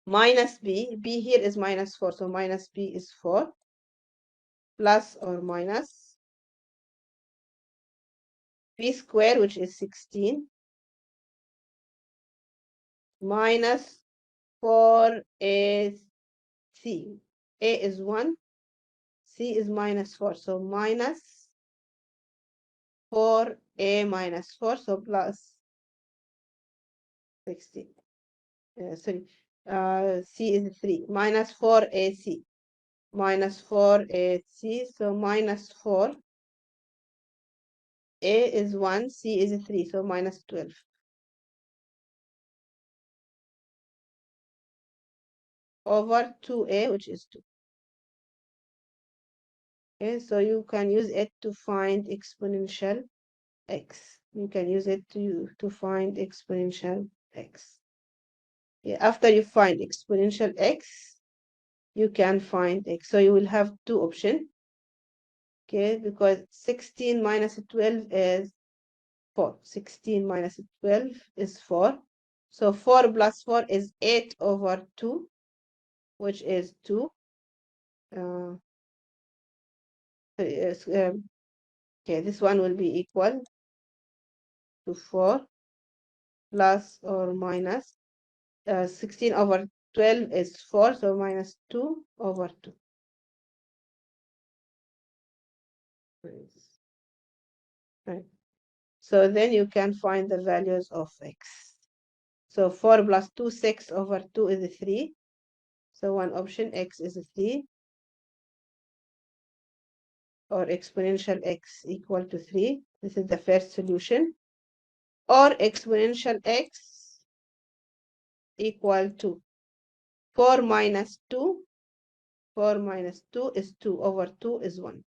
minus b. B here is minus 4, so minus b is 4 plus or minus b squared, which is 16, minus 4ac. A is 1, c is minus 4, so minus 4a minus 4, so plus 16. Sorry, c is 3, minus 4ac, minus 4ac, so minus 4. A is 1, C is 3, so minus 12. Over 2A, which is 2. Okay, so you can use it to find exponential x. You can use it to find exponential x. Yeah, after you find exponential x, you can find x. So you will have two options. Okay, because 16 minus 12 is 4. 16 minus 12 is 4. So 4 plus 4 is 8 over 2, which is 2. Okay, this one will be equal to 4 plus or minus 16 over 12 is 4, so minus 2 over 2. Right. So then you can find the values of x. So 4 plus 2, 6 over 2 is 3. So one option, x is 3. Or exponential x equal to 3. This is the first solution. Or exponential x equal to 4 minus 2. 4 minus 2 is 2 over 2 is 1.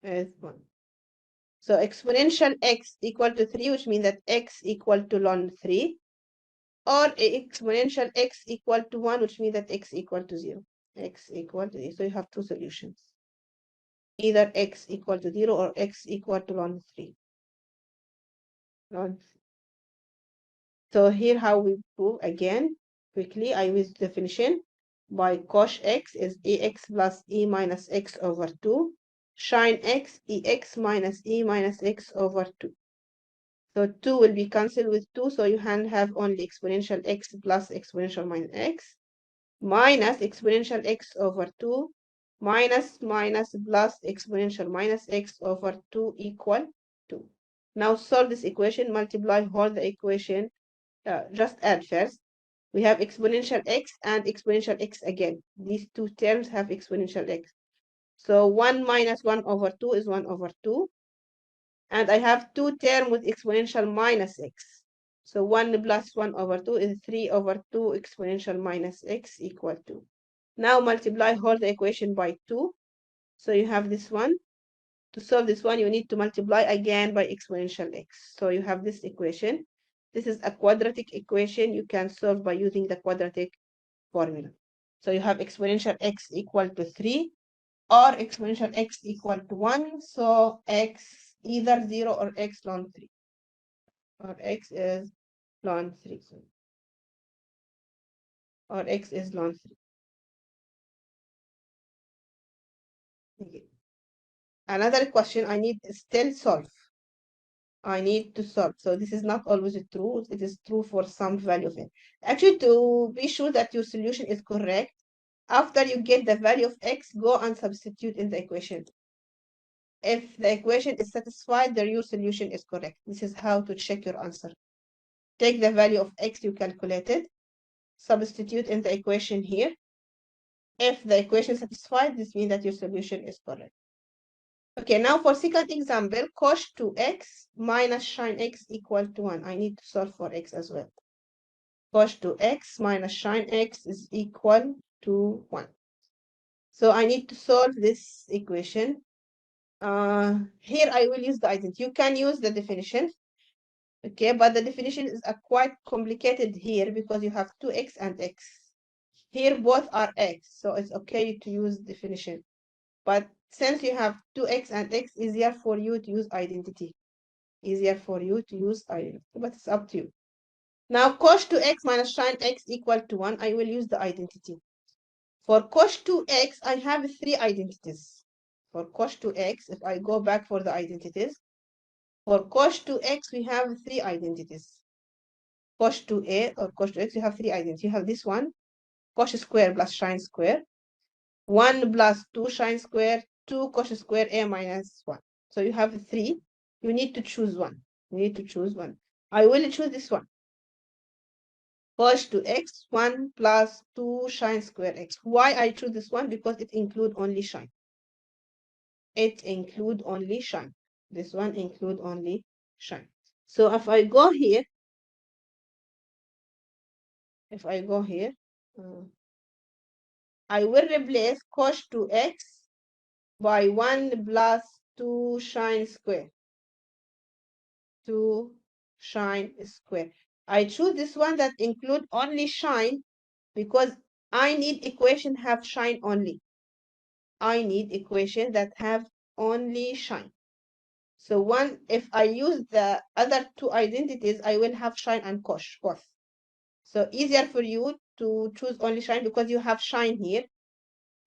Is 1. So exponential x equal to 3, which means that x equal to ln 3. Or exponential x equal to 1, which means that x equal to 0. X equal to 0. So you have two solutions. Either x equal to 0 or x equal to ln 3. Ln 3. So here how we prove again, quickly, I use definition. By cosh x is ax plus e minus x over 2. Sin x, ex minus e minus x over 2. So 2 will be cancelled with 2, so you can have only exponential x plus exponential minus x, minus exponential x over 2, minus plus exponential minus x over 2 equal 2. Now solve this equation, multiply whole the equation, just add first. We have exponential x and exponential x again. These two terms have exponential x. So 1 minus 1 over 2 is 1 over 2. And I have two terms with exponential minus x. So 1 plus 1 over 2 is 3 over 2 exponential minus x equal to. Now multiply whole the equation by 2. So you have this one. To solve this one, you need to multiply again by exponential x. So you have this equation. This is a quadratic equation you can solve by using the quadratic formula. So you have exponential x equal to 3 or exponential x equal to 1. So x either 0 or x ln 3. Or x is ln 3. Or x is ln 3. Okay. Another question I need still solve. I need to solve. So this is not always true. It is true for some value of it. Actually, to be sure that your solution is correct, after you get the value of x, go and substitute in the equation. If the equation is satisfied, then your solution is correct. This is how to check your answer. Take the value of x you calculated, substitute in the equation here. If the equation is satisfied, this means that your solution is correct. Okay, now for second example, cos 2x minus sin x equal to 1. I need to solve for x as well. cos 2x minus sine x is equal to 1. So I need to solve this equation. Here I will use the identity. You can use the definition, okay, but the definition is quite complicated here because you have 2x and x. Here both are x, so it's okay to use definition. But since you have 2x and x, easier for you to use identity. Easier for you to use identity, but it's up to you. Now cos 2x minus sine x equal to 1, I will use the identity. For cos 2x, I have 3 identities. For cos 2x, if I go back for the identities, for cos 2x, we have 3 identities. Cos 2a or cos 2x, you have 3 identities. You have this one, cos square plus sine square, 1 plus 2 sine square, 2 cos square a minus 1. So you have 3. You need to choose one. You need to choose one. I will choose this one. Cos 2x, 1 plus 2 sine square x. Why I choose this one? Because it includes only sine. It include only sine. This one include only sine. So if I go here, I will replace cos 2x by 1 plus 2 sine square. 2 sine square. I choose this one that include only sine because I need equation have sine only. I need equation that have only sine. So if I use the other 2 identities, I will have sine and cos both. So easier for you to choose only sine because you have sine here.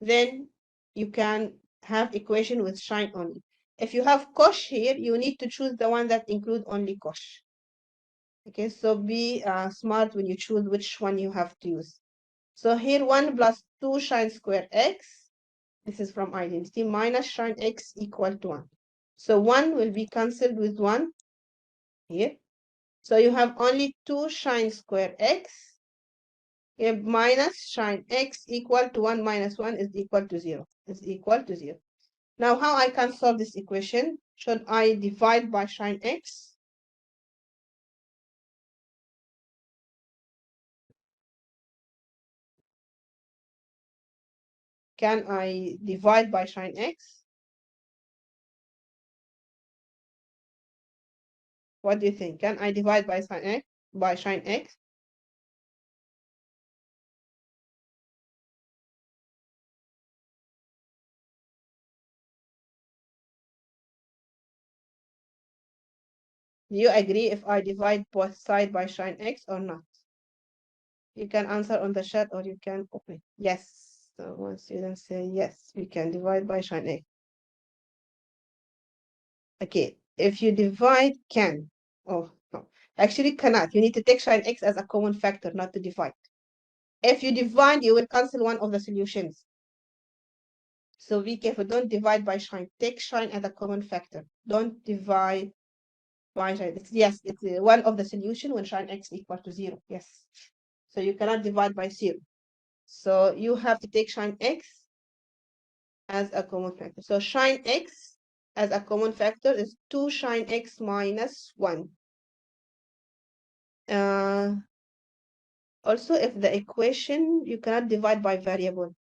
Then you can have equation with sine only. If you have cos here, you need to choose the one that include only cos. Okay, so be smart when you choose which one you have to use. So here 1 plus 2 sine square x, this is from identity, minus sine x equal to 1. So 1 will be cancelled with 1 here. So you have only 2 sine square x. Minus sine x equal to 1 minus 1 is equal to 0. Is equal to 0. Now how I can solve this equation? Should I divide by sine x? Can I divide by sine x? What do you think? Can I divide by sine x? By sine x? Do you agree if I divide both sides by sine x or not? You can answer on the chat or you can open. Yes. So one student say yes, we can divide by sine x. Okay, if you divide, can. Oh, no. Actually cannot. You need to take sine x as a common factor, not to divide. If you divide, you will cancel one of the solutions. So be careful. Don't divide by sine. Take sine as a common factor. Don't divide by sine. Yes, it's one of the solution when sine x equal to 0. Yes. So you cannot divide by 0. So you have to take sine x as a common factor. So sine x as a common factor is 2 sine x minus 1. Also, if the equation, you cannot divide by variable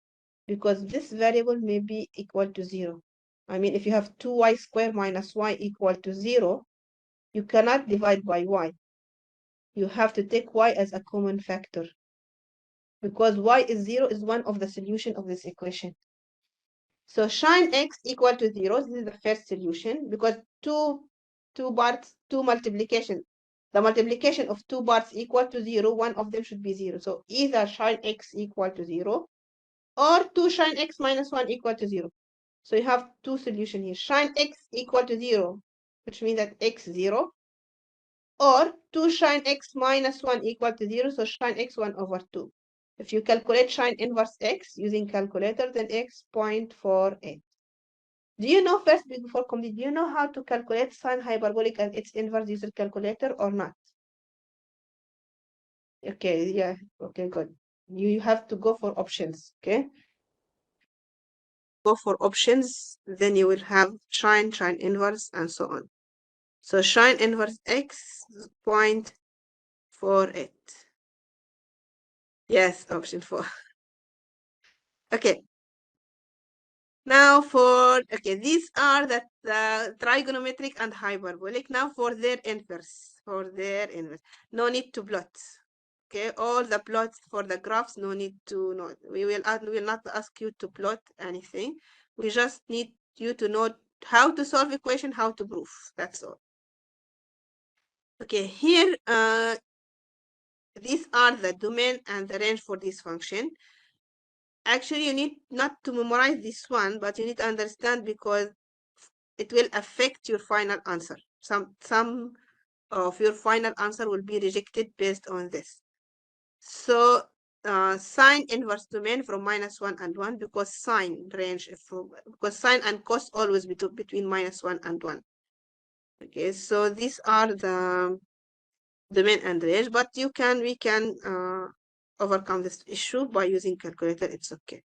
because this variable may be equal to 0. I mean, if you have 2y squared minus y equal to 0, you cannot divide by y. You have to take y as a common factor because y is 0 is one of the solution of this equation. So sine x equal to 0, this is the first solution because two parts, two multiplication. The multiplication of 2 parts equal to 0, one of them should be 0. So either sine x equal to 0 or 2 sine x minus 1 equal to 0. So you have two solutions here. Sine x equal to 0, which means that x 0, or 2 sine x minus 1 equal to 0, so sine x 1 over 2. If you calculate sine inverse x using calculator, then x 0.48. Do you know, first before complete, do you know how to calculate sine hyperbolic and its inverse using calculator or not? Okay, yeah, okay, good. You have to go for options, okay? Go for options, then you will have sine inverse, and so on. So sine inverse x 0.48. Yes, option 4. Okay. Now these are the trigonometric and hyperbolic. Now for their inverse, no need to plot. Okay, all the plots for the graphs, no need to know. We will not ask you to plot anything. We just need you to know how to solve equation, how to prove. That's all. Okay, here these are the domain and the range for this function. Actually, you need not to memorize this one, but you need to understand because it will affect your final answer. Some of your final answer will be rejected based on this. So sine inverse domain from -1 and 1 because sine range because sine and cos always between -1 and 1. Okay, so these are the domain and range, but we can overcome this issue by using calculator. It's okay.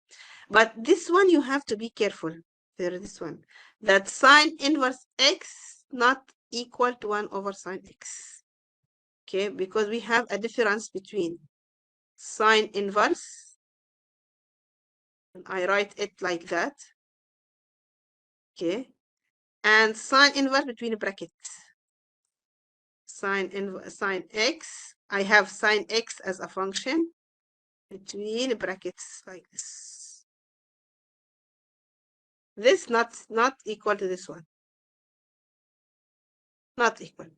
But this one you have to be careful. There is this one that sine inverse x not equal to 1 over sine x. Okay, because we have a difference between sine inverse, and I write it like that. Okay, and sine inverse between brackets. Sine x, I have sine x as a function between brackets like this. This not equal to this one. Not equal.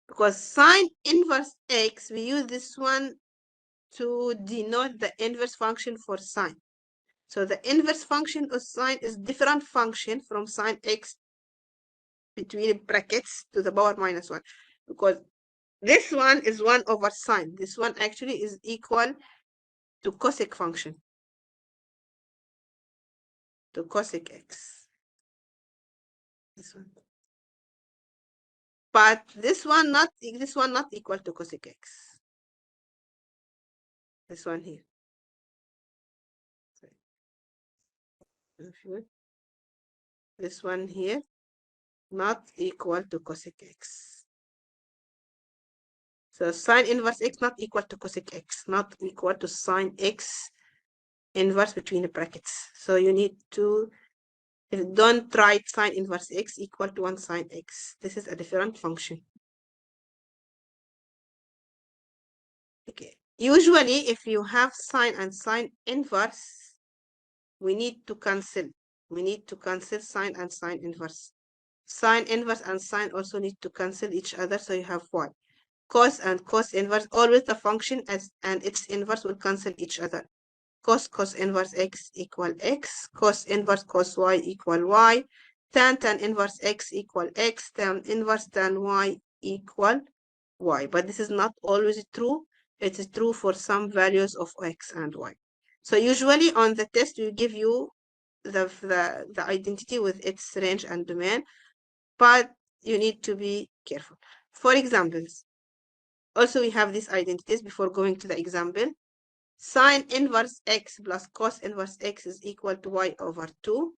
Because sine inverse x, we use this one to denote the inverse function for sine. So the inverse function of sine is different function from sine x between brackets to the power -1. Because this one is 1 over sine. This one actually is equal to cosec function. To cosec x. This one. But this one not equal to cosec x. This one here. This one here not equal to cosec x. So sine inverse x not equal to cosec x, not equal to sine x inverse between the brackets. So you need to don't write sine inverse x equal to 1 sine x. This is a different function. Okay. Usually, if you have sine and sine inverse, we need to cancel. We need to cancel sine and sine inverse. Sine inverse and sine also need to cancel each other, so you have 1. Cos and cos inverse, always the function and its inverse will cancel each other. Cos inverse x equal x, cos inverse cos y equal y, tan inverse x equal x, tan inverse tan y equal y. But this is not always true. It is true for some values of x and y. So usually on the test, we give you the identity with its range and domain, but you need to be careful. For examples, also we have these identities before going to the example. Sine inverse x plus cos inverse x is equal to y over 2.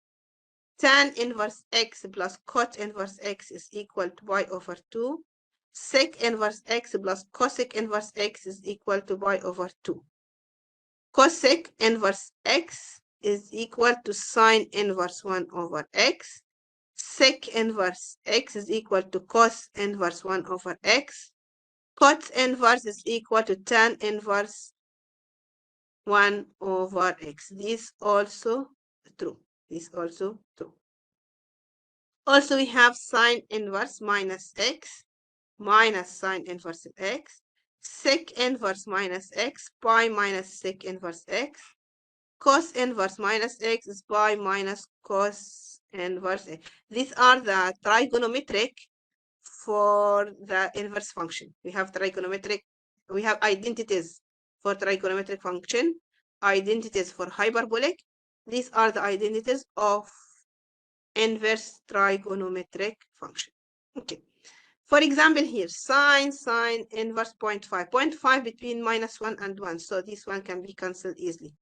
Tan inverse x plus cot inverse x is equal to y over 2. Sec inverse x plus cosec inverse x is equal to y over 2. Cosec inverse x is equal to sine inverse 1 over x. Sec inverse x is equal to cos inverse 1 over x. Cot inverse is equal to tan inverse 1 over x. This also true. This also true. Also, we have sine inverse minus x minus sine inverse x, sec inverse minus x, pi minus sec inverse x, cos inverse minus x is pi minus cos inverse x. These are the trigonometric for the inverse function. We have identities for trigonometric function, identities for hyperbolic. These are the identities of inverse trigonometric function. Okay. For example, here, sine inverse 0.5. 0.5 between -1 and 1. So this one can be cancelled easily.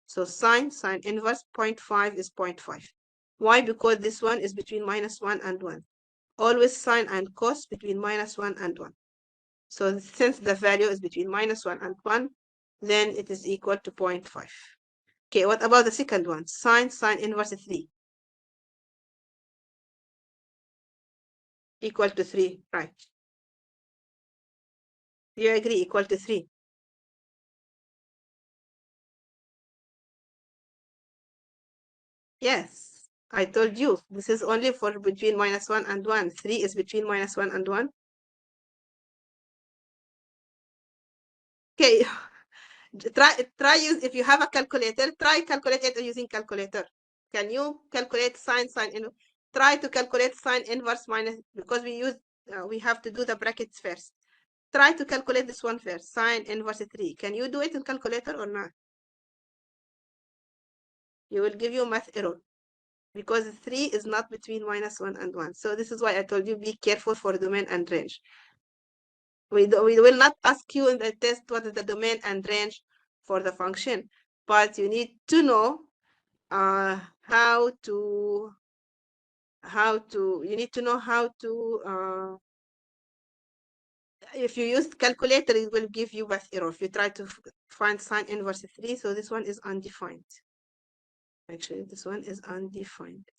So sine inverse 0.5 is 0.5. Why? Because this one is between -1 and 1. Always sine and cos between -1 and 1. So since the value is between -1 and 1, then it is equal to 0.5. Okay, what about the second one? Sine inverse 3 equal to 3, right? You agree, equal to 3. Yes, I told you, this is only for between -1 and 1. 3 is between -1 and 1. Okay, try use, if you have a calculator, try calculate it using calculator. Can you calculate sine in? Try to calculate sine inverse minus, because we have to do the brackets first. Try to calculate this one first, sine inverse 3. Can you do it in calculator or not? You will give you math error, because 3 is not between -1 and 1. So this is why I told you, be careful for domain and range. We will not ask you in the test what is the domain and range for the function, but you need to know how to if you use calculator, it will give you math error if you try to find sine inverse 3. So this one is undefined. Actually, this one is undefined.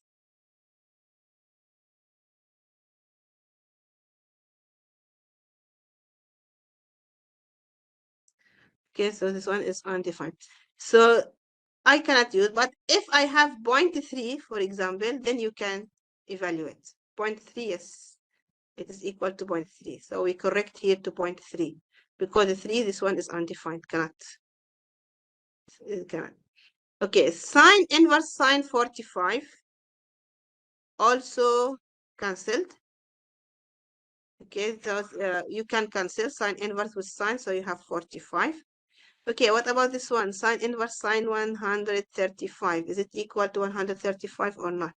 Okay, so this one is undefined. So I cannot use, but if I have 0.3, for example, then you can evaluate. 0.3, yes, it is equal to 0.3. So we correct here to 0.3. Because the 3, this one is undefined, cannot. It cannot. Okay, sine inverse sine 45 also cancelled. Okay, so you can cancel sine inverse with sine, so you have 45. Okay, what about this one? Sine inverse sine 135. Is it equal to 135 or not?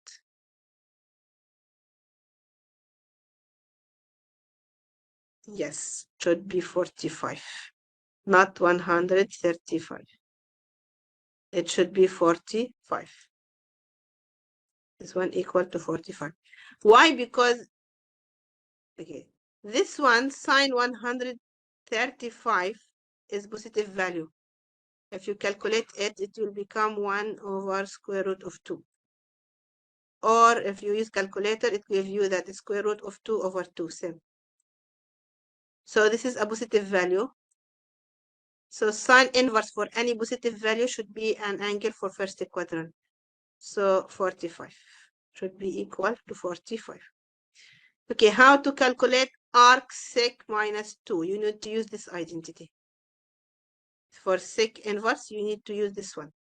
Yes, should be 45, not 135. It should be 45. This one equal to 45. Why? Because, okay, this one, sine 135, is positive value. If you calculate it, it will become 1 over square root of 2. Or if you use calculator, it will give you that square root of 2 over 2, same. So this is a positive value. So sine inverse for any positive value should be an angle for first quadrant. So 45 should be equal to 45. Okay, how to calculate arc sec minus 2? You need to use this identity. For sec inverse, you need to use this one.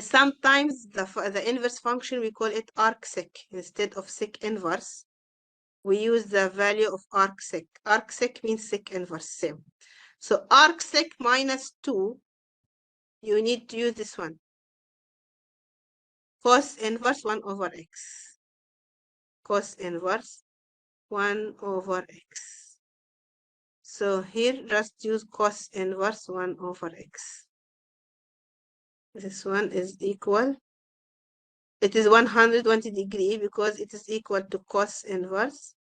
Sometimes the inverse function, we call it arc sec. Instead of sec inverse, we use the value of arc sec. Arc sec means sec inverse, same. So arc sec minus 2, you need to use this one. Cos inverse 1 over x. Cos inverse 1 over x. So here just use cos inverse 1 over x. This one is equal. It is 120 degree because it is equal to cos inverse.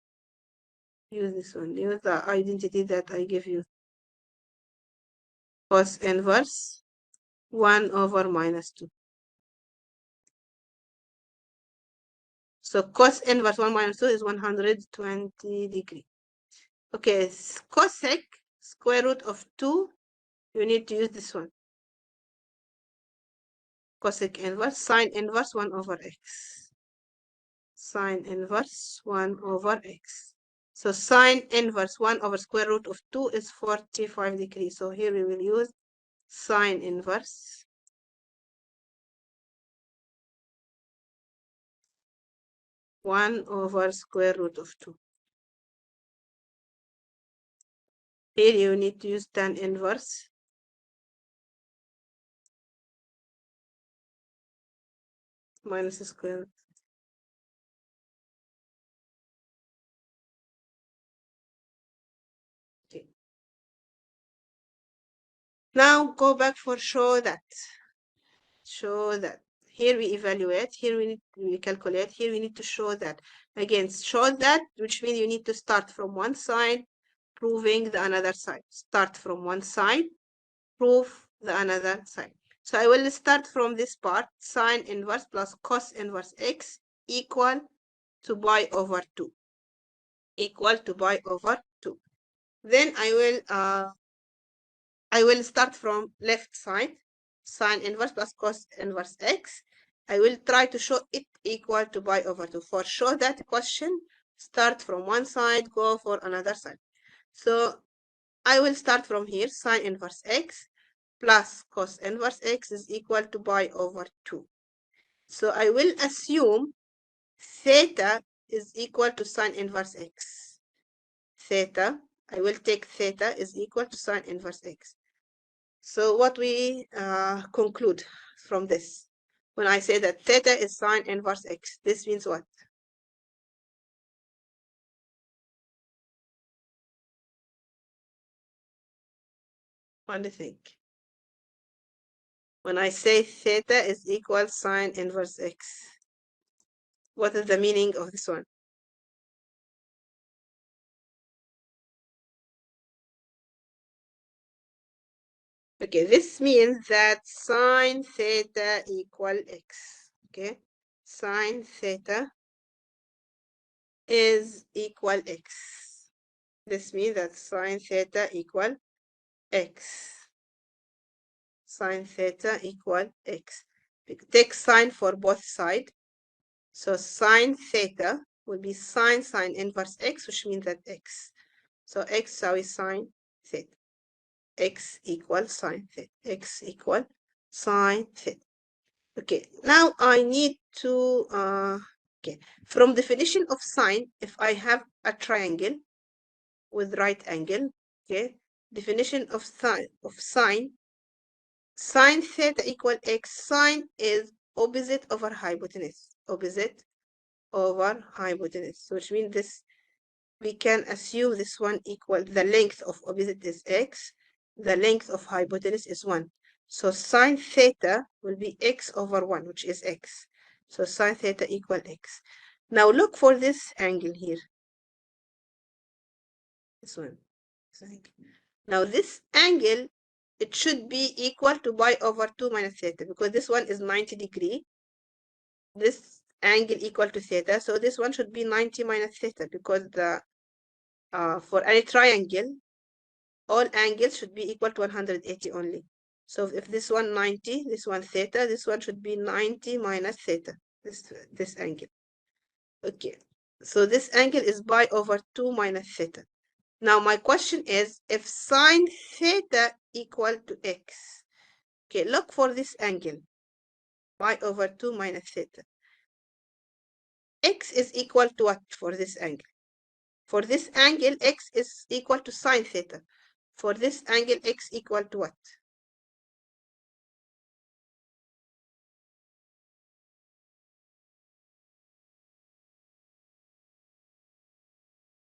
Use this one. Use the identity that I give you. Cos inverse 1 over minus 2. So cos inverse 1 minus 2 is 120 degree. Okay, cosec square root of 2, you need to use this one. Cosec inverse, sine inverse 1 over x. Sine inverse 1 over x. So sine inverse 1 over square root of 2 is 45 degrees. So here we will use sine inverse 1 over square root of 2. Here you need to use tan inverse minus the square root. Okay. Now go back for show that. Show that. Here we evaluate, here we calculate, here we need to show that. Again, show that, which means you need to start from one side, proving the another side. Start from one side, prove the another side. So I will start from this part, sine inverse plus cos inverse x equal to pi over 2. Equal to pi over 2. Then I will start from left side, sine inverse plus cos inverse x. I will try to show it equal to pi over 2. For show that question, start from one side, go for another side. So I will start from here, sine inverse x plus cos inverse x is equal to pi over 2. So I will assume theta is equal to sine inverse x. Theta, I will take theta is equal to sine inverse x. So what we conclude from this, when I say that theta is sine inverse x, this means what? What do you think? When I say theta is equal sine inverse x, what is the meaning of this one? Okay, this means that sine theta equal x. Okay, sine theta is equal x. This means that sine theta equal x. Sine theta equal x. Take sine for both sides. So sine theta will be sine inverse x, which means that x. So x shall be sine theta. X equal sine theta. X equal sine theta. Okay, now I need to, okay, from definition of sine, if I have a triangle with right angle, okay, definition of sine, sine theta equal x, sine is opposite over hypotenuse, opposite over hypotenuse, which means this, we can assume this one equal, the length of opposite is x, the length of hypotenuse is 1. So sine theta will be x over 1, which is x. So sine theta equal x. Now look for this angle here. This one. Now this angle, it should be equal to pi over 2 minus theta, because this one is 90 degree. This angle equal to theta. So this one should be 90 minus theta, because the for any triangle, all angles should be equal to 180 only. So if this one 90, this one theta, this one should be 90 minus theta, this angle. Okay, so this angle is pi over 2 minus theta. Now my question is, if sine theta equal to x, okay, look for this angle, pi over 2 minus theta. X is equal to what for this angle? For this angle, x is equal to sine theta. For this angle, x equal to what?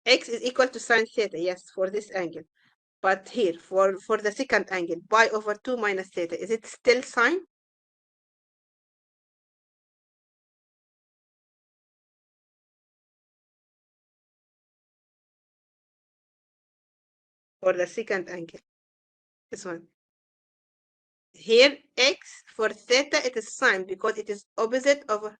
X is equal to sine theta, yes, for this angle. But here, for the second angle, pi over 2 minus theta, is it still sine? For the second angle, this one. Here, x for theta, it is sine because it is opposite over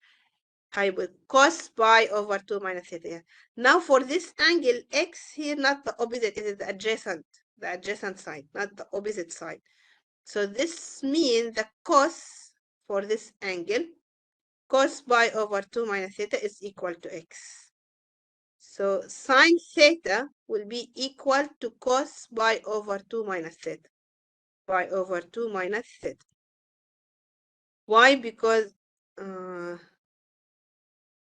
cos pi over 2 minus theta. Yeah. Now for this angle, x here, not the opposite, it is the adjacent side, not the opposite side. So this means the cos for this angle, cos pi over 2 minus theta is equal to x. So sine theta will be equal to cos pi over 2 minus theta. Pi over 2 minus theta. Why? Because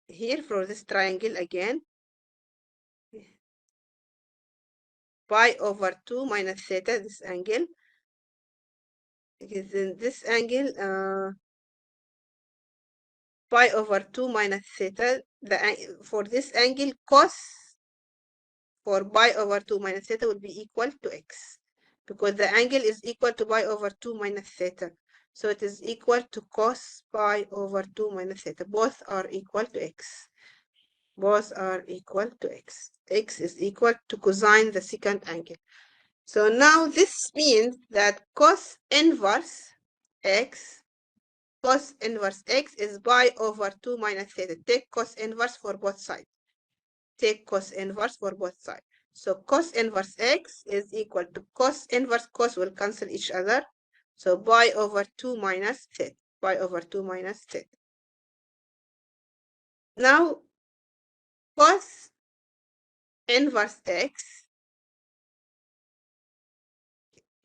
here for this triangle again, pi over 2 minus theta, this angle, because in this angle, pi over 2 minus theta, for this angle, cos for pi over 2 minus theta will be equal to x, because the angle is equal to pi over 2 minus theta. So it is equal to cos pi over 2 minus theta. Both are equal to x. Both are equal to x. X is equal to cosine the second angle. So now this means that cos inverse x is pi over 2 minus theta. Take cos inverse for both sides. Take cos inverse for both sides. So cos inverse x is equal to cos inverse cos will cancel each other. So pi over 2 minus theta. Pi over 2 minus theta. Now cos inverse x.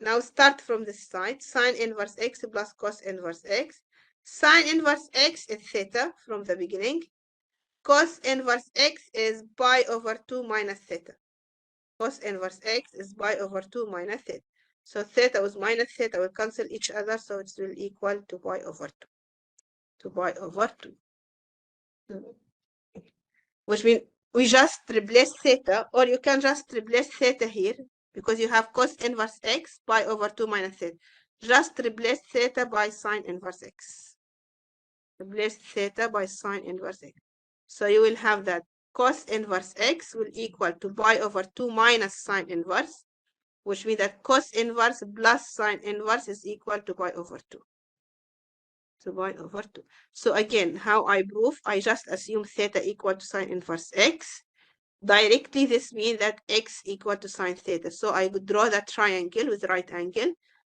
Now start from this side. Sine inverse x plus cos inverse x. Sine inverse x is theta from the beginning. Cos inverse x is pi over 2 minus theta. Cos inverse x is pi over 2 minus theta. So theta with minus theta will cancel each other, so it will equal to pi over 2. To pi over 2. Which means we just replace theta, or you can just replace theta here, because you have cos inverse x pi over 2 minus theta. Just replace theta by sine inverse x. Replace theta by sine inverse x. So you will have that cos inverse x will equal to pi over 2 minus sine inverse, which means that cos inverse plus sine inverse is equal to pi over 2. So pi over 2. So again, how I prove? I just assume theta equal to sine inverse x. Directly, this means that x equal to sine theta. So I would draw that triangle with right angle.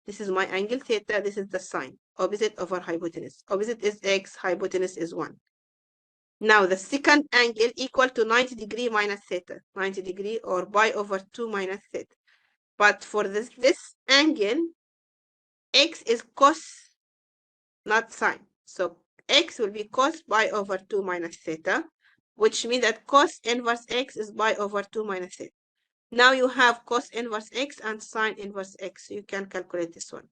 This is my angle theta. This is the sine. Opposite over hypotenuse. Opposite is x. Hypotenuse is 1. Now the second angle equal to 90 degree minus theta. 90 degree or pi over 2 minus theta. But for this angle, x is cos, not sine. So x will be cos pi over 2 minus theta, which means that cos inverse x is pi over 2 minus theta. Now you have cos inverse x and sine inverse x. You can calculate this one.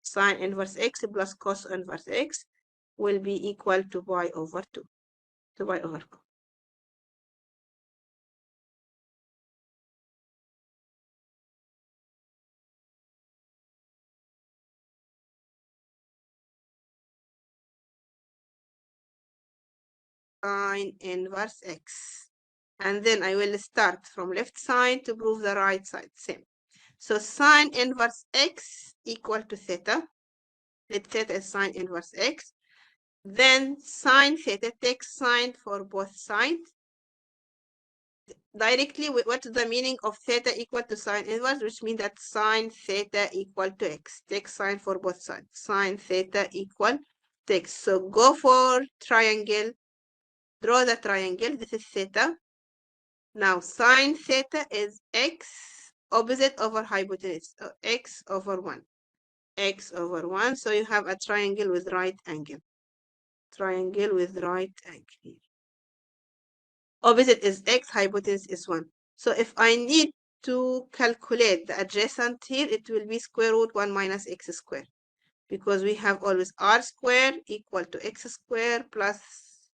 Sine inverse x plus cos inverse x will be equal to pi over 2. To pi over 2. Sine inverse x. And then I will start from left side to prove the right side. Same. So sine inverse x equal to theta. Let theta is sine inverse x. Then sine theta, take sine for both sides. Directly, what is the meaning of theta equal to sine inverse? Which means that sine theta equal to x. Take sine for both sides. Sine theta equal to x. So go for triangle. Draw the triangle. This is theta. Now sine theta is x opposite over hypotenuse. So x over 1. X over 1. So you have a triangle with right angle. Triangle with right angle. Opposite is x, hypotenuse is 1. So if I need to calculate the adjacent here, it will be square root 1 minus x squared. Because we have always r squared equal to x squared plus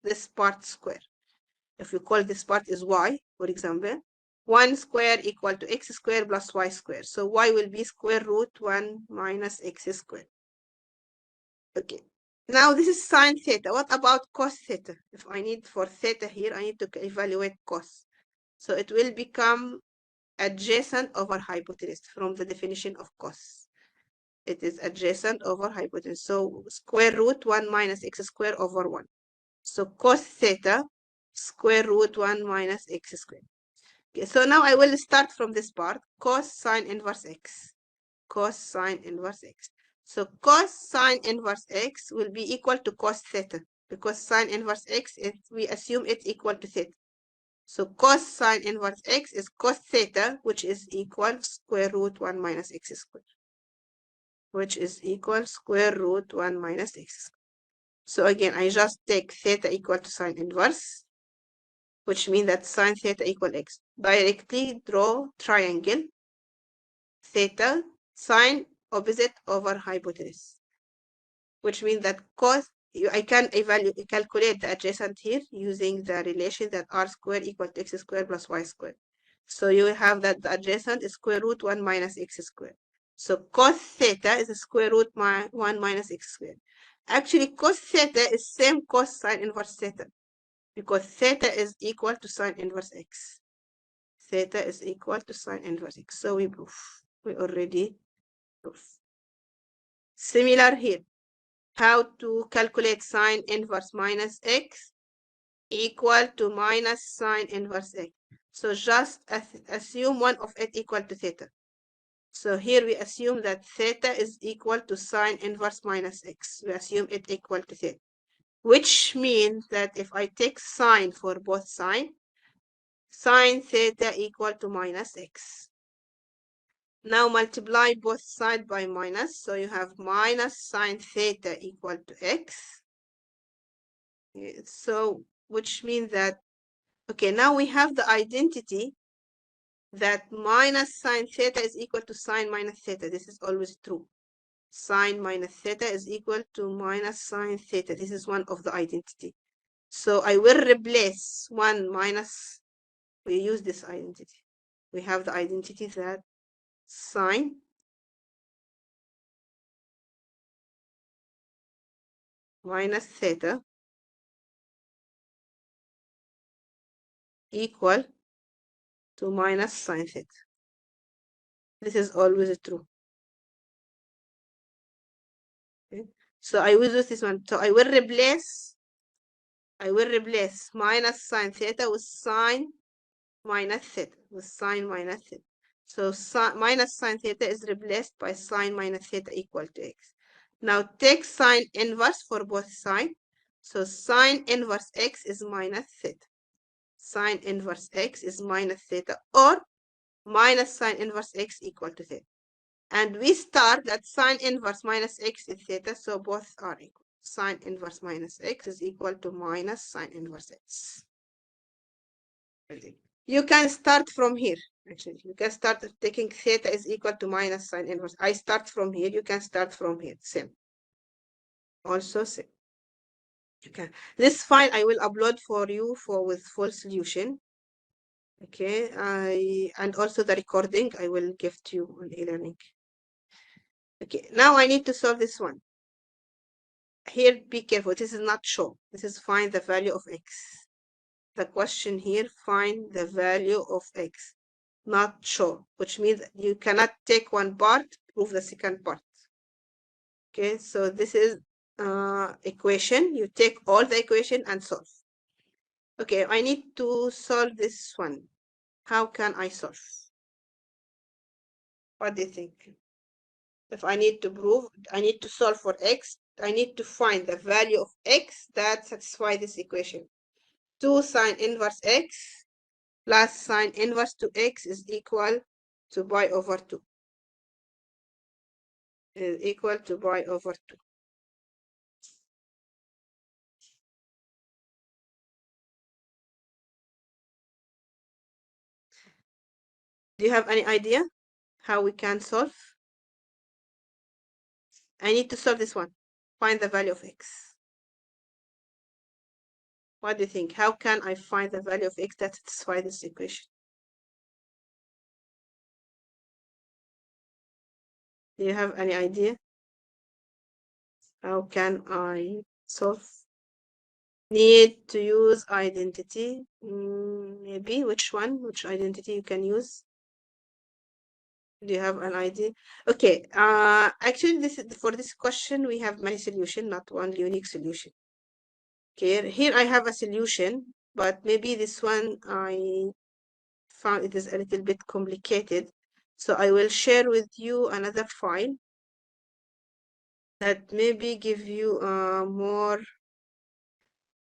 this part square. If we call this part is y, for example, 1 squared equal to x squared plus y squared. So y will be square root 1 minus x squared. Okay. Now this is sine theta. What about cos theta? If I need for theta here, I need to evaluate cos. So it will become adjacent over hypotenuse from the definition of cos. It is adjacent over hypotenuse. So square root 1 minus x squared over 1. So cos theta square root 1 minus x squared. Okay, so now I will start from this part. Cos sine inverse x. Cos sine inverse x. So cos sine inverse x will be equal to cos theta, because sine inverse x is, we assume it's equal to theta. So cos sine inverse x is cos theta, which is equal square root 1 minus x squared. Which is equal square root 1 minus x squared. So again, I just take theta equal to sine inverse, which means that sine theta equal x. Directly draw triangle. Theta, sine opposite over hypotenuse. Which means that cos, I can calculate the adjacent here using the relation that r squared equal to x squared plus y squared. So you have that the adjacent is square root 1 minus x squared. So cos theta is square root 1 minus x squared. Actually, cos theta is same cos sine inverse theta, because theta is equal to sine inverse x. Theta is equal to sine inverse x. So we prove. We already proved. Similar here. How to calculate sine inverse minus x equal to minus sine inverse x. So just assume one of it equal to theta. So here we assume that theta is equal to sine inverse minus x. We assume it equal to theta, which means that if I take sine for both sine theta equal to minus x. Now multiply both sides by minus, so you have minus sine theta equal to x. So, which means that, okay, now we have the identity that minus sine theta is equal to sine minus theta. This is always true. Sine minus theta is equal to minus sine theta. This is one of the identity. So I will replace one minus, we use this identity. We have the identity that sine minus theta equal to minus sine theta. This is always true. Okay. So I will use this one. So I will replace minus sine theta with sine minus theta, So minus sine theta is replaced by sine minus theta equal to x. Now take sine inverse for both sides. So sine inverse x is minus theta. Sine inverse x is minus theta, or minus sine inverse x equal to theta. And we start that sine inverse minus x is theta, so both are equal. Sine inverse minus x is equal to minus sine inverse x. You can start from here. Actually, you can start taking theta is equal to minus sine inverse. I start from here. You can start from here. Same. Also same. You can. This file I will upload for you with full solution. Okay. And also the recording I will give to you on e-learning. Okay. Now I need to solve this one. Here, be careful. This is not show. This is find the value of x. The question here, find the value of x, not show, which means you cannot take one part, prove the second part. Okay, so this is equation. You take all the equation and solve. Okay, I need to solve this one. How can I solve? What do you think? If I need to prove, I need to solve for x, I need to find the value of x that satisfies this equation. 2 sine inverse x plus sine inverse to x is equal to pi over 2. Is equal to pi over 2. Do you have any idea how we can solve? I need to solve this one. Find the value of x. What do you think? How can I find the value of x that satisfies this equation? Do you have any idea? How can I solve? Need to use identity. Maybe which one? Which identity you can use? Do you have an idea? Okay. Actually, this is for this question we have many solutions, not one unique solution. Okay. Here I have a solution, but maybe this one I found it is a little bit complicated. So I will share with you another file that maybe give you a more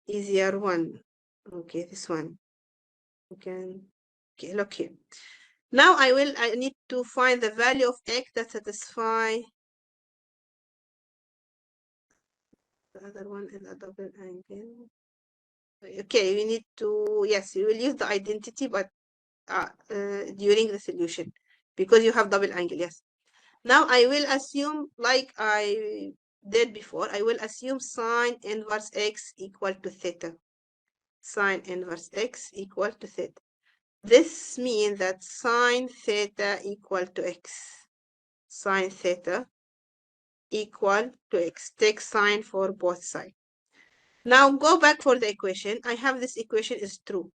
easier one. Okay, this one. Okay, look here. Now I need to find the value of x that satisfy the other one is a double angle. Okay, we need to, yes, you will use the identity, but during the solution, because you have double angle, yes. Now I will assume, like I did before, I will assume sine inverse x equal to theta. Sine inverse x equal to theta. This means that sine theta equal to x. Sine theta equal to x. Take sine for both sides. Now go back for the equation. I have this equation is true.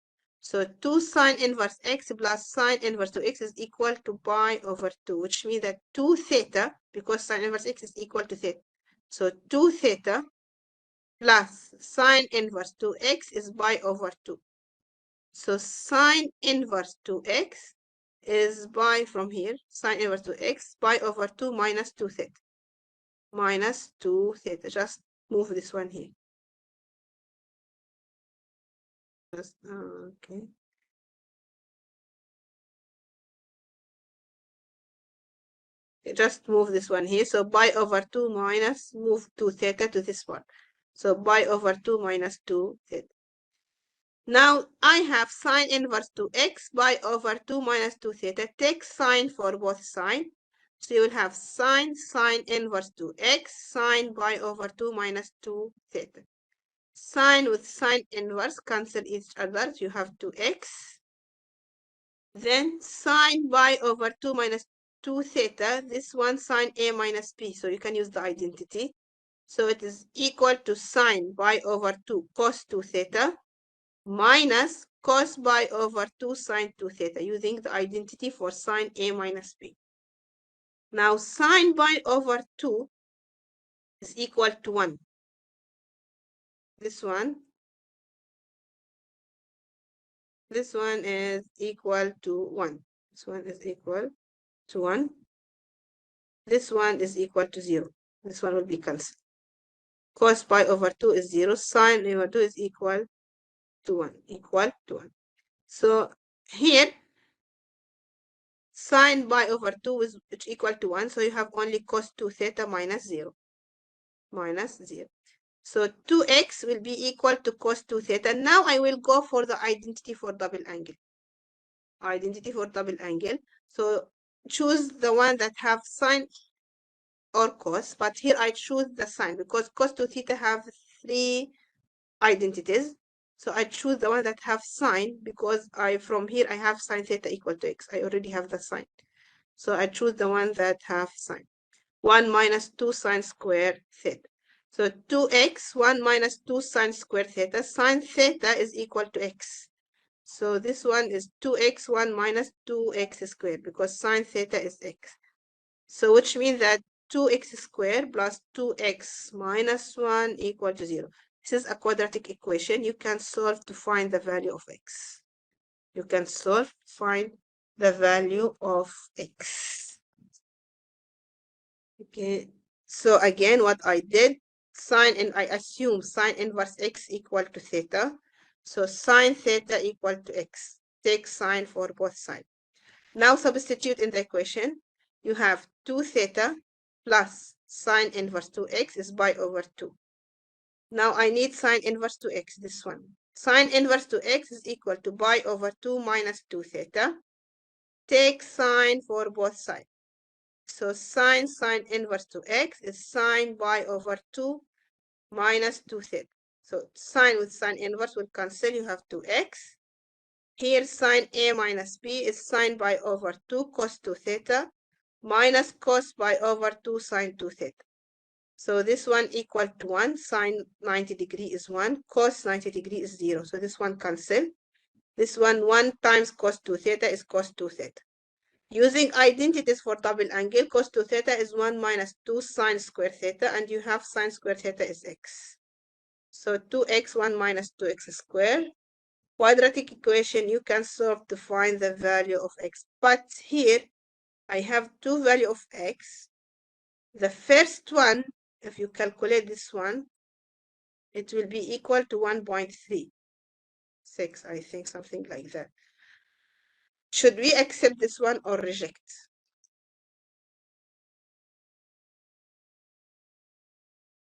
So 2 sine inverse x plus sine inverse 2x is equal to pi over 2, which means that 2 theta, because sine inverse x is equal to theta. So 2 theta plus sine inverse 2x is pi over 2. So sine inverse 2x is pi from here, sine inverse 2x, pi over 2 minus 2 theta. Minus 2 theta. Just move this one here. Okay. Just move this one here. So pi over 2 minus, move 2 theta to this one. So pi over 2 minus 2 theta. Now I have sine inverse 2x, pi over 2 minus 2 theta. Take sine for both sides. So you will have sine inverse 2x, sine pi over 2 minus 2 theta. Sine with sine inverse cancel each other. So you have 2x. Then sine pi over 2 minus 2 theta, this one sine a minus b. So you can use the identity. So it is equal to sine pi over 2 cos 2 theta minus cos pi over 2 sine 2 theta, using the identity for sine a minus b. Now sine pi over 2 is equal to 1. This one is equal to 1. This one is equal to 1. This one is equal to 0. This one will be cancelled. Cos pi over 2 is 0. Sine over 2 is equal to 1. Equal to 1. So here, sine pi over 2 is equal to 1. So you have only cos 2 theta minus 0. Minus 0. So 2x will be equal to cos 2 theta. Now I will go for the identity for double angle. Identity for double angle. So choose the one that have sine or cos, but here I choose the sine because cos 2 theta have 3 identities. So I choose the one that have sine because from here I have sine theta equal to x. I already have the sine. So I choose the one that have sine. 1 minus 2 sine square theta. So 2x, 1 minus 2 sine square theta. Sine theta is equal to x. So this one is 2x, 1 minus 2x squared because sine theta is x. So which means that 2x squared plus 2x minus 1 equal to 0. This is a quadratic equation. You can solve to find the value of x. You can solve to find the value of x. Okay, so again, what I did, I assume sine inverse x equal to theta. So sine theta equal to x. Take sine for both sides. Now substitute in the equation. You have 2 theta plus sine inverse 2x is pi over 2. Now I need sine inverse 2x, this one. Sine inverse 2x is equal to pi over 2 minus 2 theta. Take sine for both sides. So sine inverse 2x is sine pi over 2 minus 2 theta. So sine with sine inverse will cancel. You have 2x. Here sine a minus b is sine pi over 2 cos 2 theta minus cos pi over 2 sine 2 theta. So this one equal to 1. Sine 90 degree is 1. Cos 90 degree is 0. So this one cancel. This one 1 times cos 2 theta is cos 2 theta. Using identities for double angle, cos 2 theta is 1 minus 2 sine square theta, and you have sine square theta is x. So 2x, 1 minus 2x squared. Quadratic equation, you can solve to find the value of x. But here, I have two values of x. The first one, if you calculate this one, it will be equal to 1.36, I think, something like that. Should we accept this one or reject?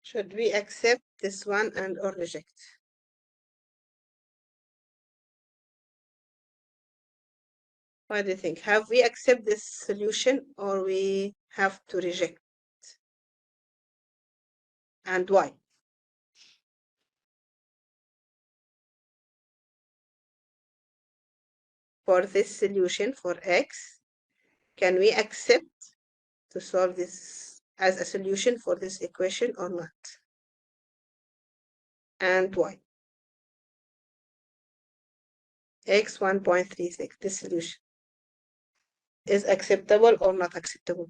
Should we accept this one and or reject? What do you think? Have we accept this solution or we have to reject? And why? For this solution for x, can we accept to solve this as a solution for this equation or not? And why? x 1.36. This solution is acceptable or not acceptable.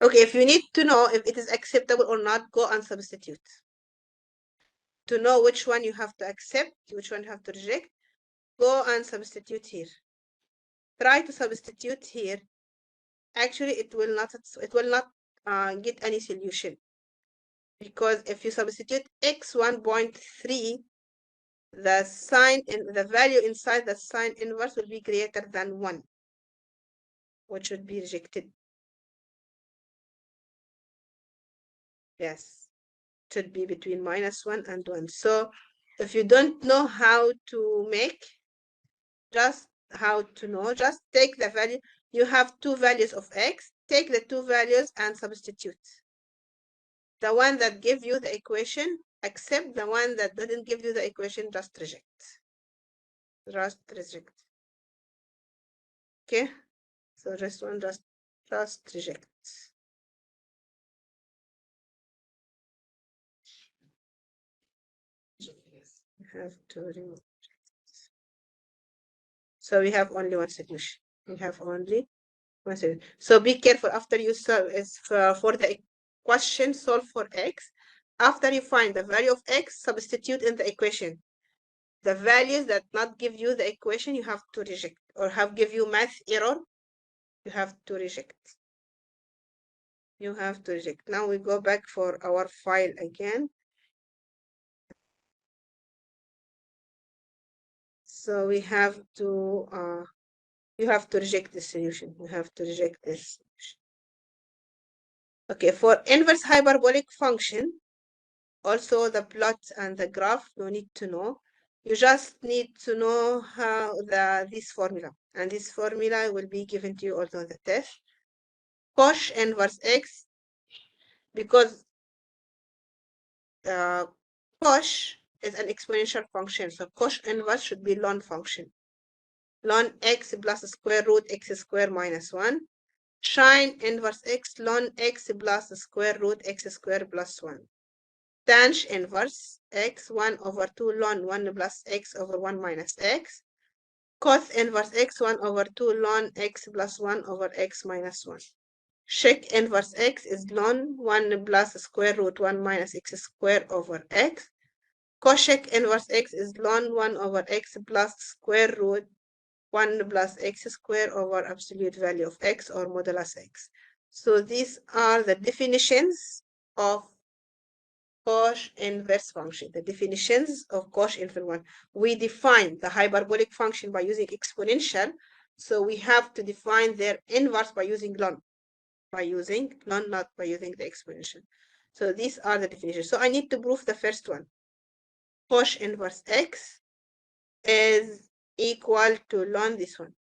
Okay, if you need to know if it is acceptable or not, go and substitute. To know which one you have to accept, which one you have to reject, go and substitute here. Try to substitute here. Actually, it will not get any solution, because if you substitute x 1.3, the sign in the value inside the sign inverse will be greater than 1, which should be rejected. Yes, it should be between -1 and 1. So if you don't know how to make, just take the value. You have two values of x, take the two values and substitute. The one that gives you the equation, accept. The one that doesn't give you the equation, just reject. Just reject. Okay? So this one, just reject. We have to remove. So we have only one solution. We have only one solution. So be careful after you solve for the question, solve for x. After you find the value of x, substitute in the equation. The values that not give you the equation, you have to reject, or have give you math error, you have to reject. You have to reject. Now we go back for our file again. So we have to you have to reject this solution. You have to reject this solution. Okay, for inverse hyperbolic function, also the plot and the graph, you need to know. You just need to know how this formula, and this formula will be given to you also on the test. Cosh inverse x, because cosh is an exponential function, so cosh inverse should be ln function. Ln x plus square root x squared minus 1. Sine inverse x ln x plus square root x squared plus 1. Tan inverse x 1 over 2 ln 1 plus x over 1 minus x. Cos inverse x 1 over 2 ln x plus 1 over x minus 1. Sec inverse x is ln 1 plus square root 1 minus x squared over x. Cosec inverse x is ln 1 over x plus square root 1 plus x squared over absolute value of x, or modulus x. So these are the definitions of cosh inverse function. The definitions of cosh inverse one. We define the hyperbolic function by using exponential, so we have to define their inverse by using ln. Not by using the exponential. So these are the definitions. So I need to prove the first one. Cosh inverse x is equal to ln this one,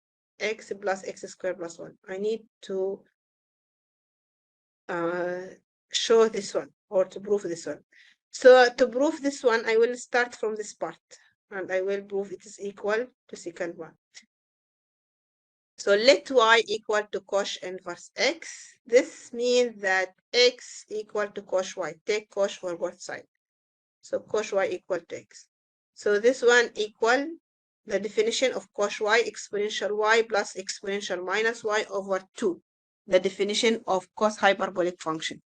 x plus x squared plus 1. I need to show this one, or to prove this one. So to prove this one, I will start from this part, and I will prove it is equal to second one. So let y equal to cosh inverse x. This means that x equal to cosh y. Take cosh for both sides. So cosh y equal to x. So this one equal the definition of cosh y, exponential y plus exponential minus y over 2. The definition of cos hyperbolic function.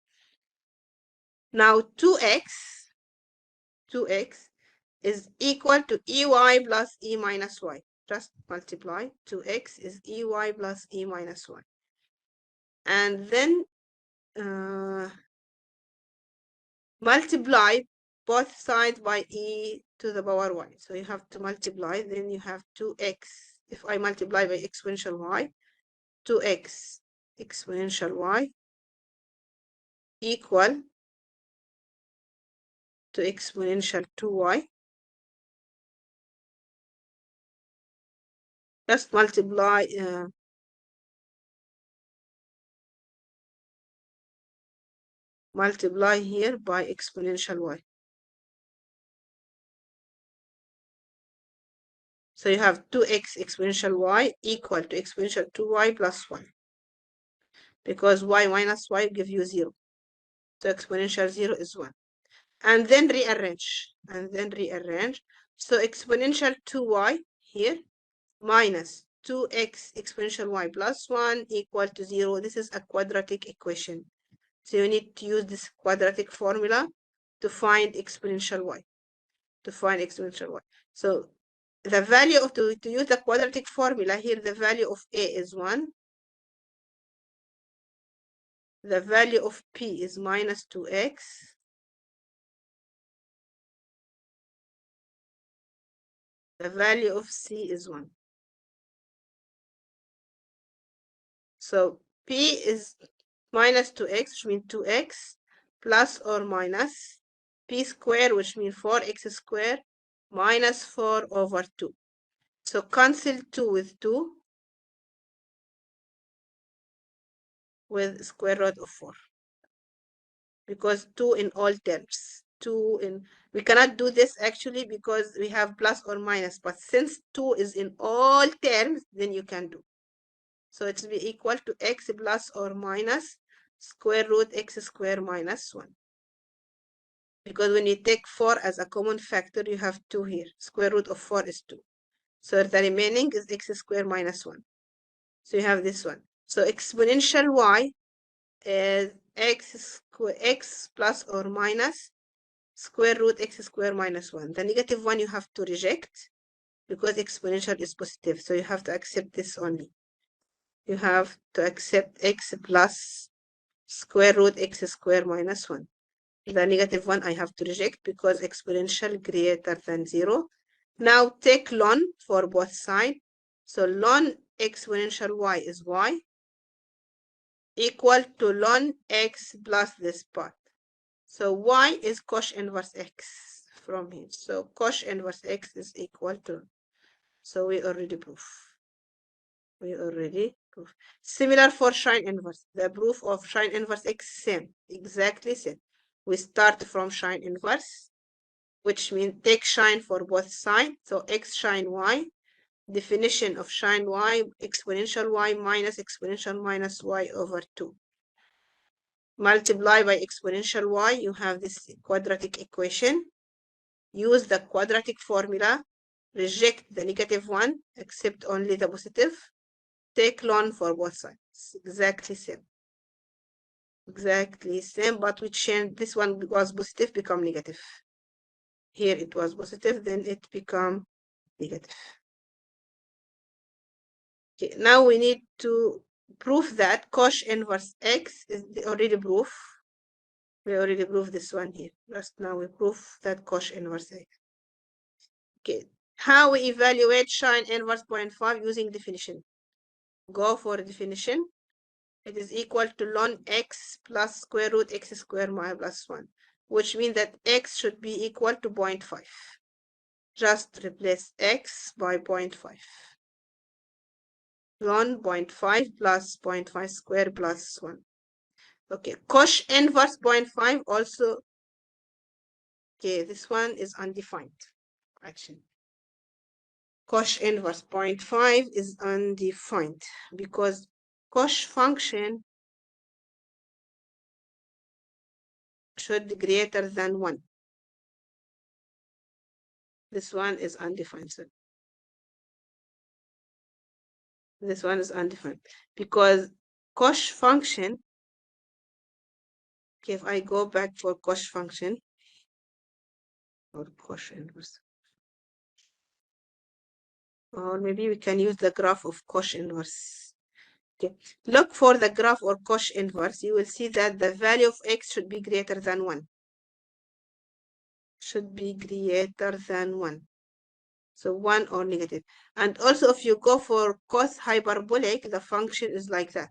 Now 2x is equal to ey plus e minus y. Just multiply. 2x is ey plus e minus y. And then multiply both sides by e to the power y. So you have to multiply, then you have 2x. If I multiply by exponential y, 2x exponential y equal to exponential 2y. Just multiply multiply here by exponential y. So you have 2x exponential y equal to exponential 2y plus 1. Because y minus y give you 0. So exponential 0 is 1. And then rearrange. So exponential 2y here, minus 2x exponential y plus 1 equal to 0. This is a quadratic equation. So you need to use this quadratic formula to find exponential y. So the value of, to use the quadratic formula here, the value of a is 1. The value of p is minus 2x. The value of c is 1. So p is minus 2x, which means 2x, plus or minus p squared, which means 4x squared, minus 4 over 2. So cancel 2 with 2 with square root of 4. Because 2 in all terms. 2 in, we cannot do this actually because we have plus or minus, but since 2 is in all terms, then you can do. So it will be equal to x plus or minus square root x squared minus 1. Because when you take 4 as a common factor, you have 2 here. Square root of 4 is 2. So the remaining is x squared minus 1. So you have this one. So exponential y is x plus or minus square root x squared minus 1. The negative one you have to reject because exponential is positive. So you have to accept this only. You have to accept x plus square root x squared minus 1. The negative one I have to reject because exponential greater than 0. Now take ln for both sides. So ln exponential y is y equal to ln x plus this part. So y is cos inverse x from here. So cos inverse x is equal to. So we already prove. Similar for sine inverse. The proof of sine inverse x same. Exactly same. We start from sine inverse, which means take sine for both sides. So x sine y. Definition of sine y, exponential y minus exponential minus y over 2. Multiply by exponential y, you have this quadratic equation. Use the quadratic formula. Reject the negative one, accept only the positive. Take ln for both sides. Exactly same. Exactly same, but we change. This one was positive, become negative. Here it was positive, then it become negative. Okay, now we need to prove that cos inverse x is already proof. We already proved this one here. Just now we prove that cos inverse x. Okay, how we evaluate sine inverse 0.5 using definition. Go for definition. It is equal to ln x plus square root x squared minus 1, which means that x should be equal to 0.5. Just replace x by 0.5. Ln 0.5 plus 0.5 squared plus 1. Okay, cos inverse 0.5 also. Okay, this one is undefined. Actually, cos inverse 0.5 is undefined because cos function should be greater than 1. This one is undefined. So this one is undefined because cos function, okay, if I go back for cos function or cos inverse, or maybe we can use the graph of cos inverse. Okay, look for the graph or cos inverse. You will see that the value of x should be greater than 1. Should be greater than 1. So 1 or negative. And also if you go for cos hyperbolic, the function is like that.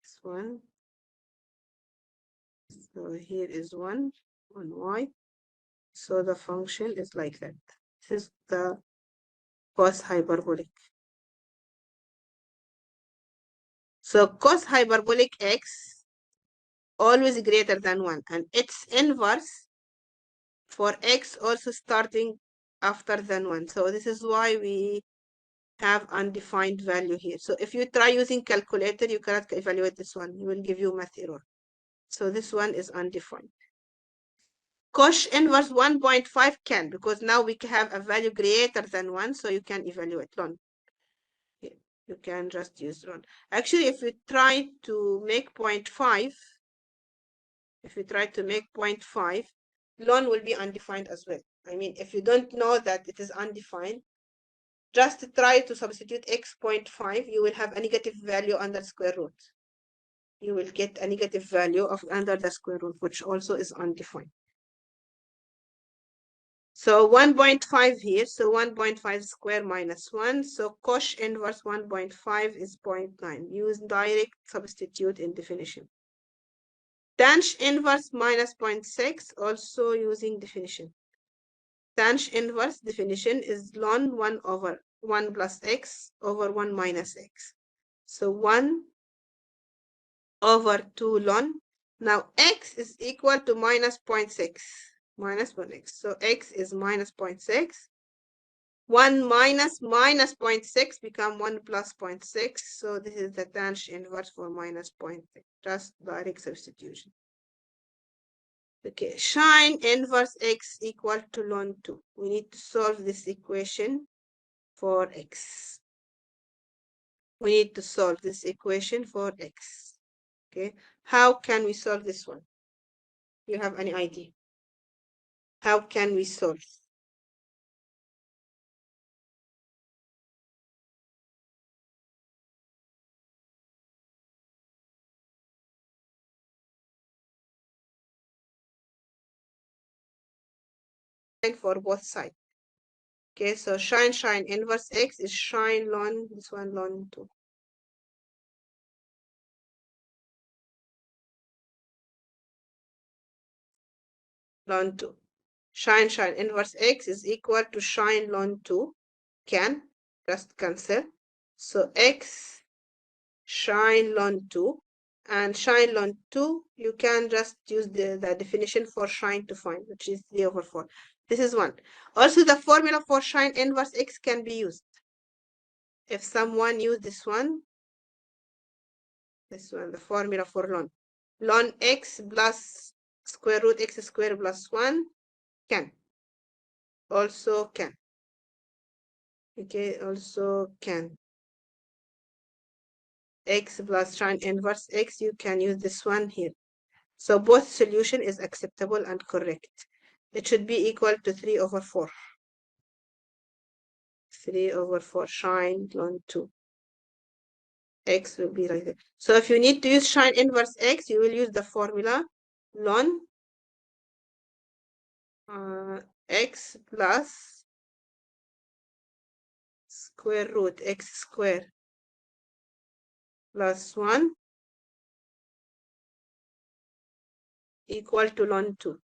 This one. So here is 1 on y. So the function is like that. This is the cos hyperbolic. So cos hyperbolic x always greater than 1. And its inverse for x also starting after than 1. So this is why we have undefined value here. So if you try using calculator, you cannot evaluate this one. It will give you math error. So this one is undefined. Cosh inverse 1.5 can, because now we have a value greater than 1, so you can evaluate ln. You can just use ln. Actually, if we try to make 0.5, ln will be undefined as well. I mean, if you don't know that it is undefined, just try to substitute x 0.5, you will have a negative value under square root. You will get a negative value of under the square root, which also is undefined. So 1.5 here, so 1.5 square minus 1, so cosh inverse 1.5 is 0.9. Use direct substitute in definition. Tanh inverse minus 0.6, also using definition. Tanh inverse definition is ln 1 over 1 plus x over 1 minus x. So 1 over 2 ln. Now x is equal to minus 0.6. Minus 1x. So x is minus 0.6. 1 minus 0.6 become 1 plus 0.6. So this is the tanh inverse for minus 0.6. Just direct substitution. Okay, sine inverse x equal to ln 2. We need to solve this equation for x. We need to solve this equation for x. Okay, how can we solve this one? You have any idea? How can we solve? For both sides. Okay, so sine inverse x is sine ln, this one ln 2. Ln 2. Sine inverse x is equal to sine ln 2. Can just cancel. So x sine ln 2. And sine ln 2, you can just use the definition for sine to find, which is 3 over 4. This is one. Also, the formula for sine inverse x can be used. If someone use this one, the formula for ln. Ln x plus square root x squared plus 1 can. Also can. Okay, also can. X plus sine inverse x, you can use this one here. So both solution is acceptable and correct. It should be equal to 3 over 4. 3 over 4 sine ln 2. X will be like that. So if you need to use sine inverse x, you will use the formula ln x plus square root x squared plus 1 equal to ln 2.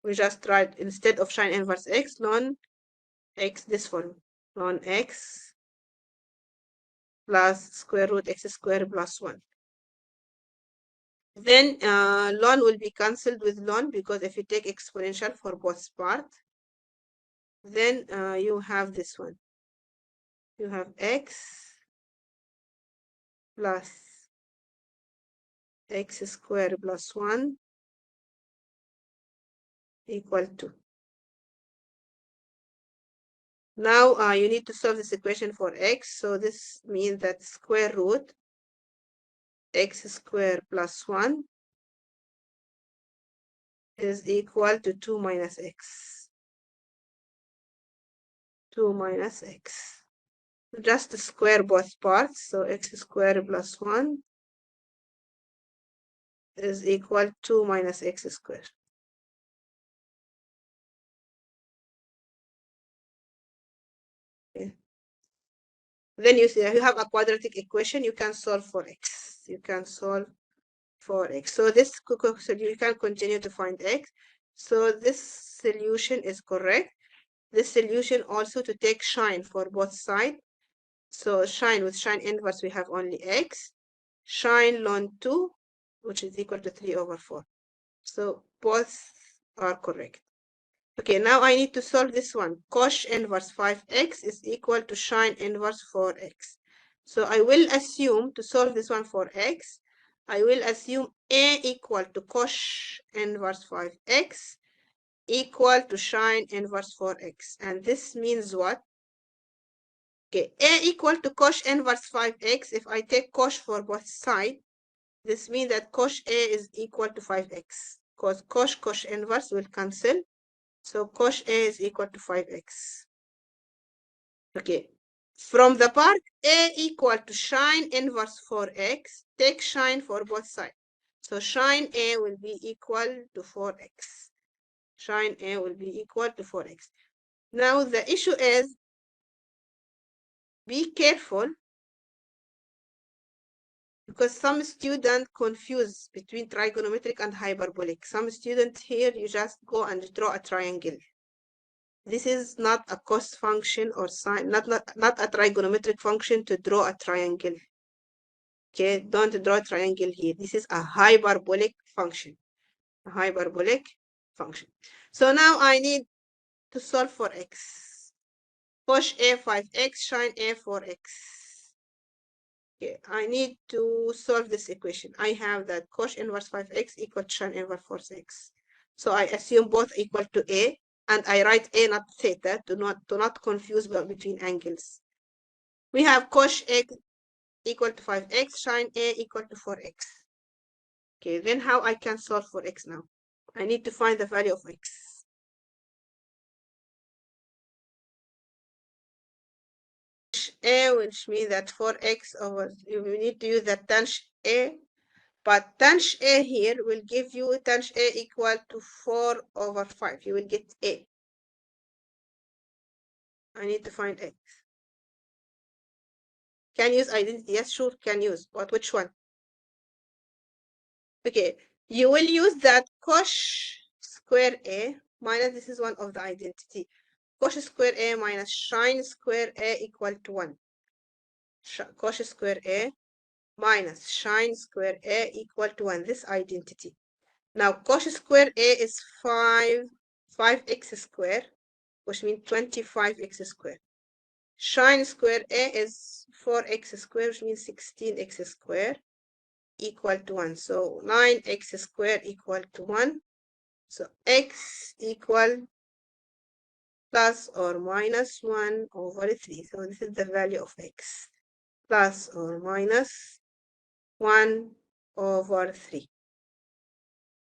We just tried, instead of sine inverse x, ln x, this form, ln x plus square root x squared plus 1. Then ln will be cancelled with ln, because if you take exponential for both parts, then you have this one. You have x plus x squared plus 1 equal to. Now you need to solve this equation for x. So this means that square root x squared plus 1 is equal to 2 minus x. 2 minus x. Just square both parts. So x squared plus 1 is equal to 2 minus x squared. Okay. Then you see you have a quadratic equation, you can solve for x. You can solve for x. So this you can continue to find x. So this solution is correct. This solution also to take sine for both sides. So sine with sine inverse, we have only x. Sine ln 2, which is equal to 3 over 4. So both are correct. Okay, now I need to solve this one. Cosh inverse 5x is equal to sine inverse 4x. So I will assume to solve this one for x, I will assume A equal to cosh inverse 5x equal to sine inverse 4x. And this means what? Okay, A equal to cosh inverse 5x. If I take cosh for both sides, this means that cosh A is equal to 5x. Because cosh inverse will cancel. So cosh A is equal to 5x. Okay. From the part A equal to sine inverse 4x, take sine for both sides. So sine A will be equal to 4x. Sine A will be equal to 4x. Now the issue is, be careful, because some students confuse between trigonometric and hyperbolic. Some students here, you just go and draw a triangle. This is not a cost function or sine, not a trigonometric function to draw a triangle. Okay, don't draw a triangle here. This is a hyperbolic function. A hyperbolic function. So now I need to solve for x. Cosh A 5x, sine A 4x. Okay, I need to solve this equation. I have that cosh inverse 5x equal to sine inverse 4x. So I assume both equal to A, and I write A not theta to not confuse between angles. We have cosh A equal to 5x, sine A equal to 4x. Okay, then how I can solve for x now? I need to find the value of x. A, which means that 4x over, you need to use the tanh A, but tanh A here will give you tanh A equal to 4 over 5. You will get A. I need to find x. Can use identity? Yes, sure, can use. But which one? Okay, you will use that cosh square A minus, this is one of the identity. Cosh square A minus sine square A equal to 1. Cosh square A minus sine square A equal to 1. This identity. Now, cosh square A is 5x square, which means 25x square. Sine square A is 4x square, which means 16x square equal to 1. So 9x square equal to 1. So x equal plus or minus 1 over 3. So this is the value of x. Plus or minus 1 over 3.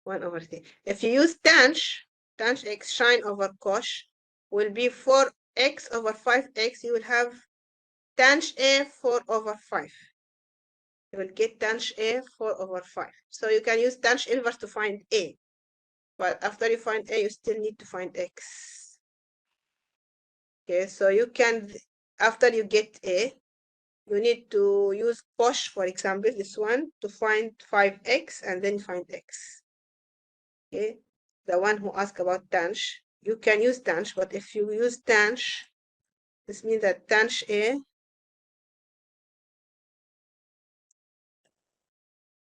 1 over 3. If you use tanh x sine over cosh will be 4x over 5x. You will have tanh A 4 over 5. You will get tanh A 4 over 5. So you can use tanh inverse to find A. But after you find A, you still need to find x. Okay, so you can, after you get A, you need to use cosh, for example, this one, to find 5x and then find x. Okay, the one who asked about tanh, you can use tanh, but if you use tanh, this means that tanh A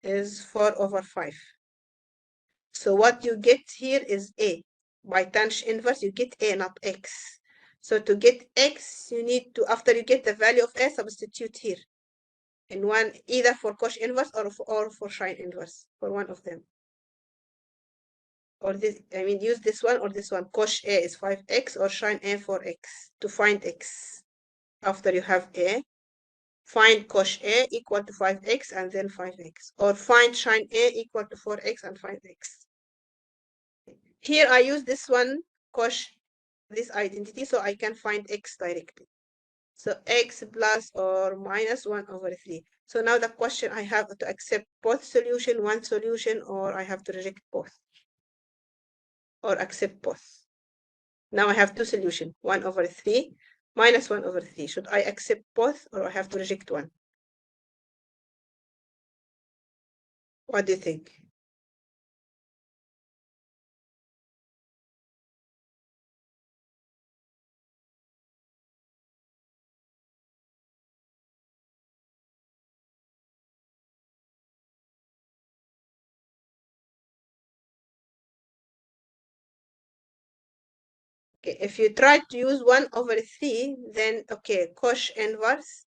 is 4 over 5. So what you get here is A. By tanh inverse, you get A, not x. So to get x, you need to, after you get the value of A, substitute here. In one, either for cosh inverse or for sine inverse, for one of them. Or this, I mean, use this one or this one. Cosh A is 5x or sine A 4x to find x. After you have A, find cosh A equal to 5x and then 5x. Or find sine A equal to 4x and find x. Here I use this one, cosh, this identity, so I can find x directly. So x plus or minus 1 over 3. So now the question, I have to accept both solution, one solution, or I have to reject both. Or accept both. Now I have two solutions, 1 over 3 minus 1 over 3. Should I accept both or I have to reject one? What do you think? Okay, if you try to use 1 over 3, then okay, cosh inverse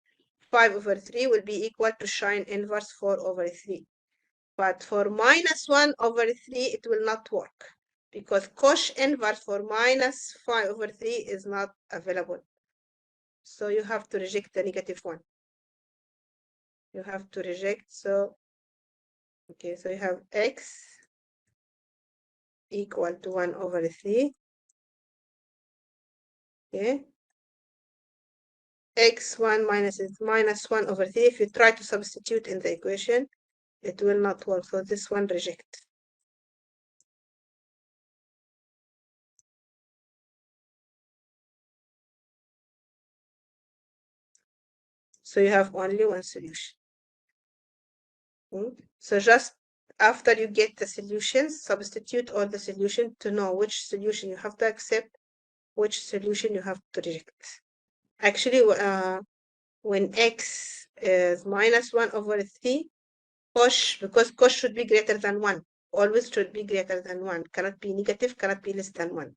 5 over 3 will be equal to sine inverse 4 over 3. But for minus 1 over 3, it will not work because cosh inverse for minus 5 over 3 is not available. So you have to reject the negative 1. You have to reject. So, okay, so you have x equal to 1 over 3. Okay. x1 minus 1 over 3. If you try to substitute in the equation, it will not work. So this one reject. So you have only one solution. So just after you get the solutions, substitute all the solution to know which solution you have to accept, which solution you have to reject. Actually, when x is minus 1 over 3, cosh, because cosh should be greater than 1. Always should be greater than 1. Cannot be negative, cannot be less than 1.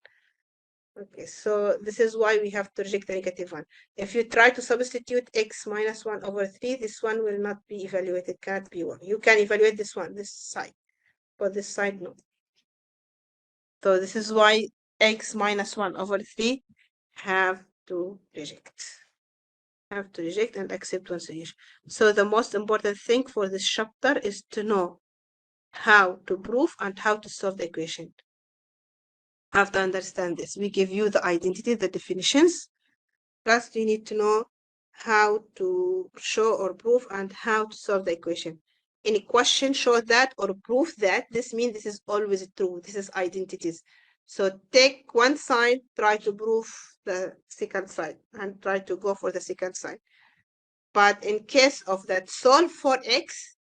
Okay, so this is why we have to reject the negative 1. If you try to substitute x minus 1 over 3, this one will not be evaluated, cannot be 1. You can evaluate this one, this side, but this side, no. So this is why x minus 1 over 3 have to reject. Have to reject and accept one solution. So the most important thing for this chapter is to know how to prove and how to solve the equation. Have to understand this. We give you the identity, the definitions. Plus, you need to know how to show or prove and how to solve the equation. Any question show that or prove that. This means this is always true. This is identities. So take one side, try to prove the second side, and try to go for the second side. But in case of that, solve for x,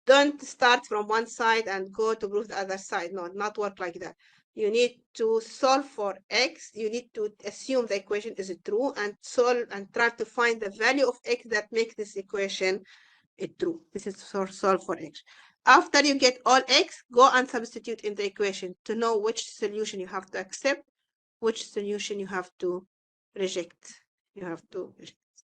don't start from one side and go to prove the other side. No, not work like that. You need to solve for x. You need to assume the equation is true and solve and try to find the value of x that makes this equation true. This is for solve for x. After you get all x, go and substitute in the equation to know which solution you have to accept, which solution you have to reject. You have to reject.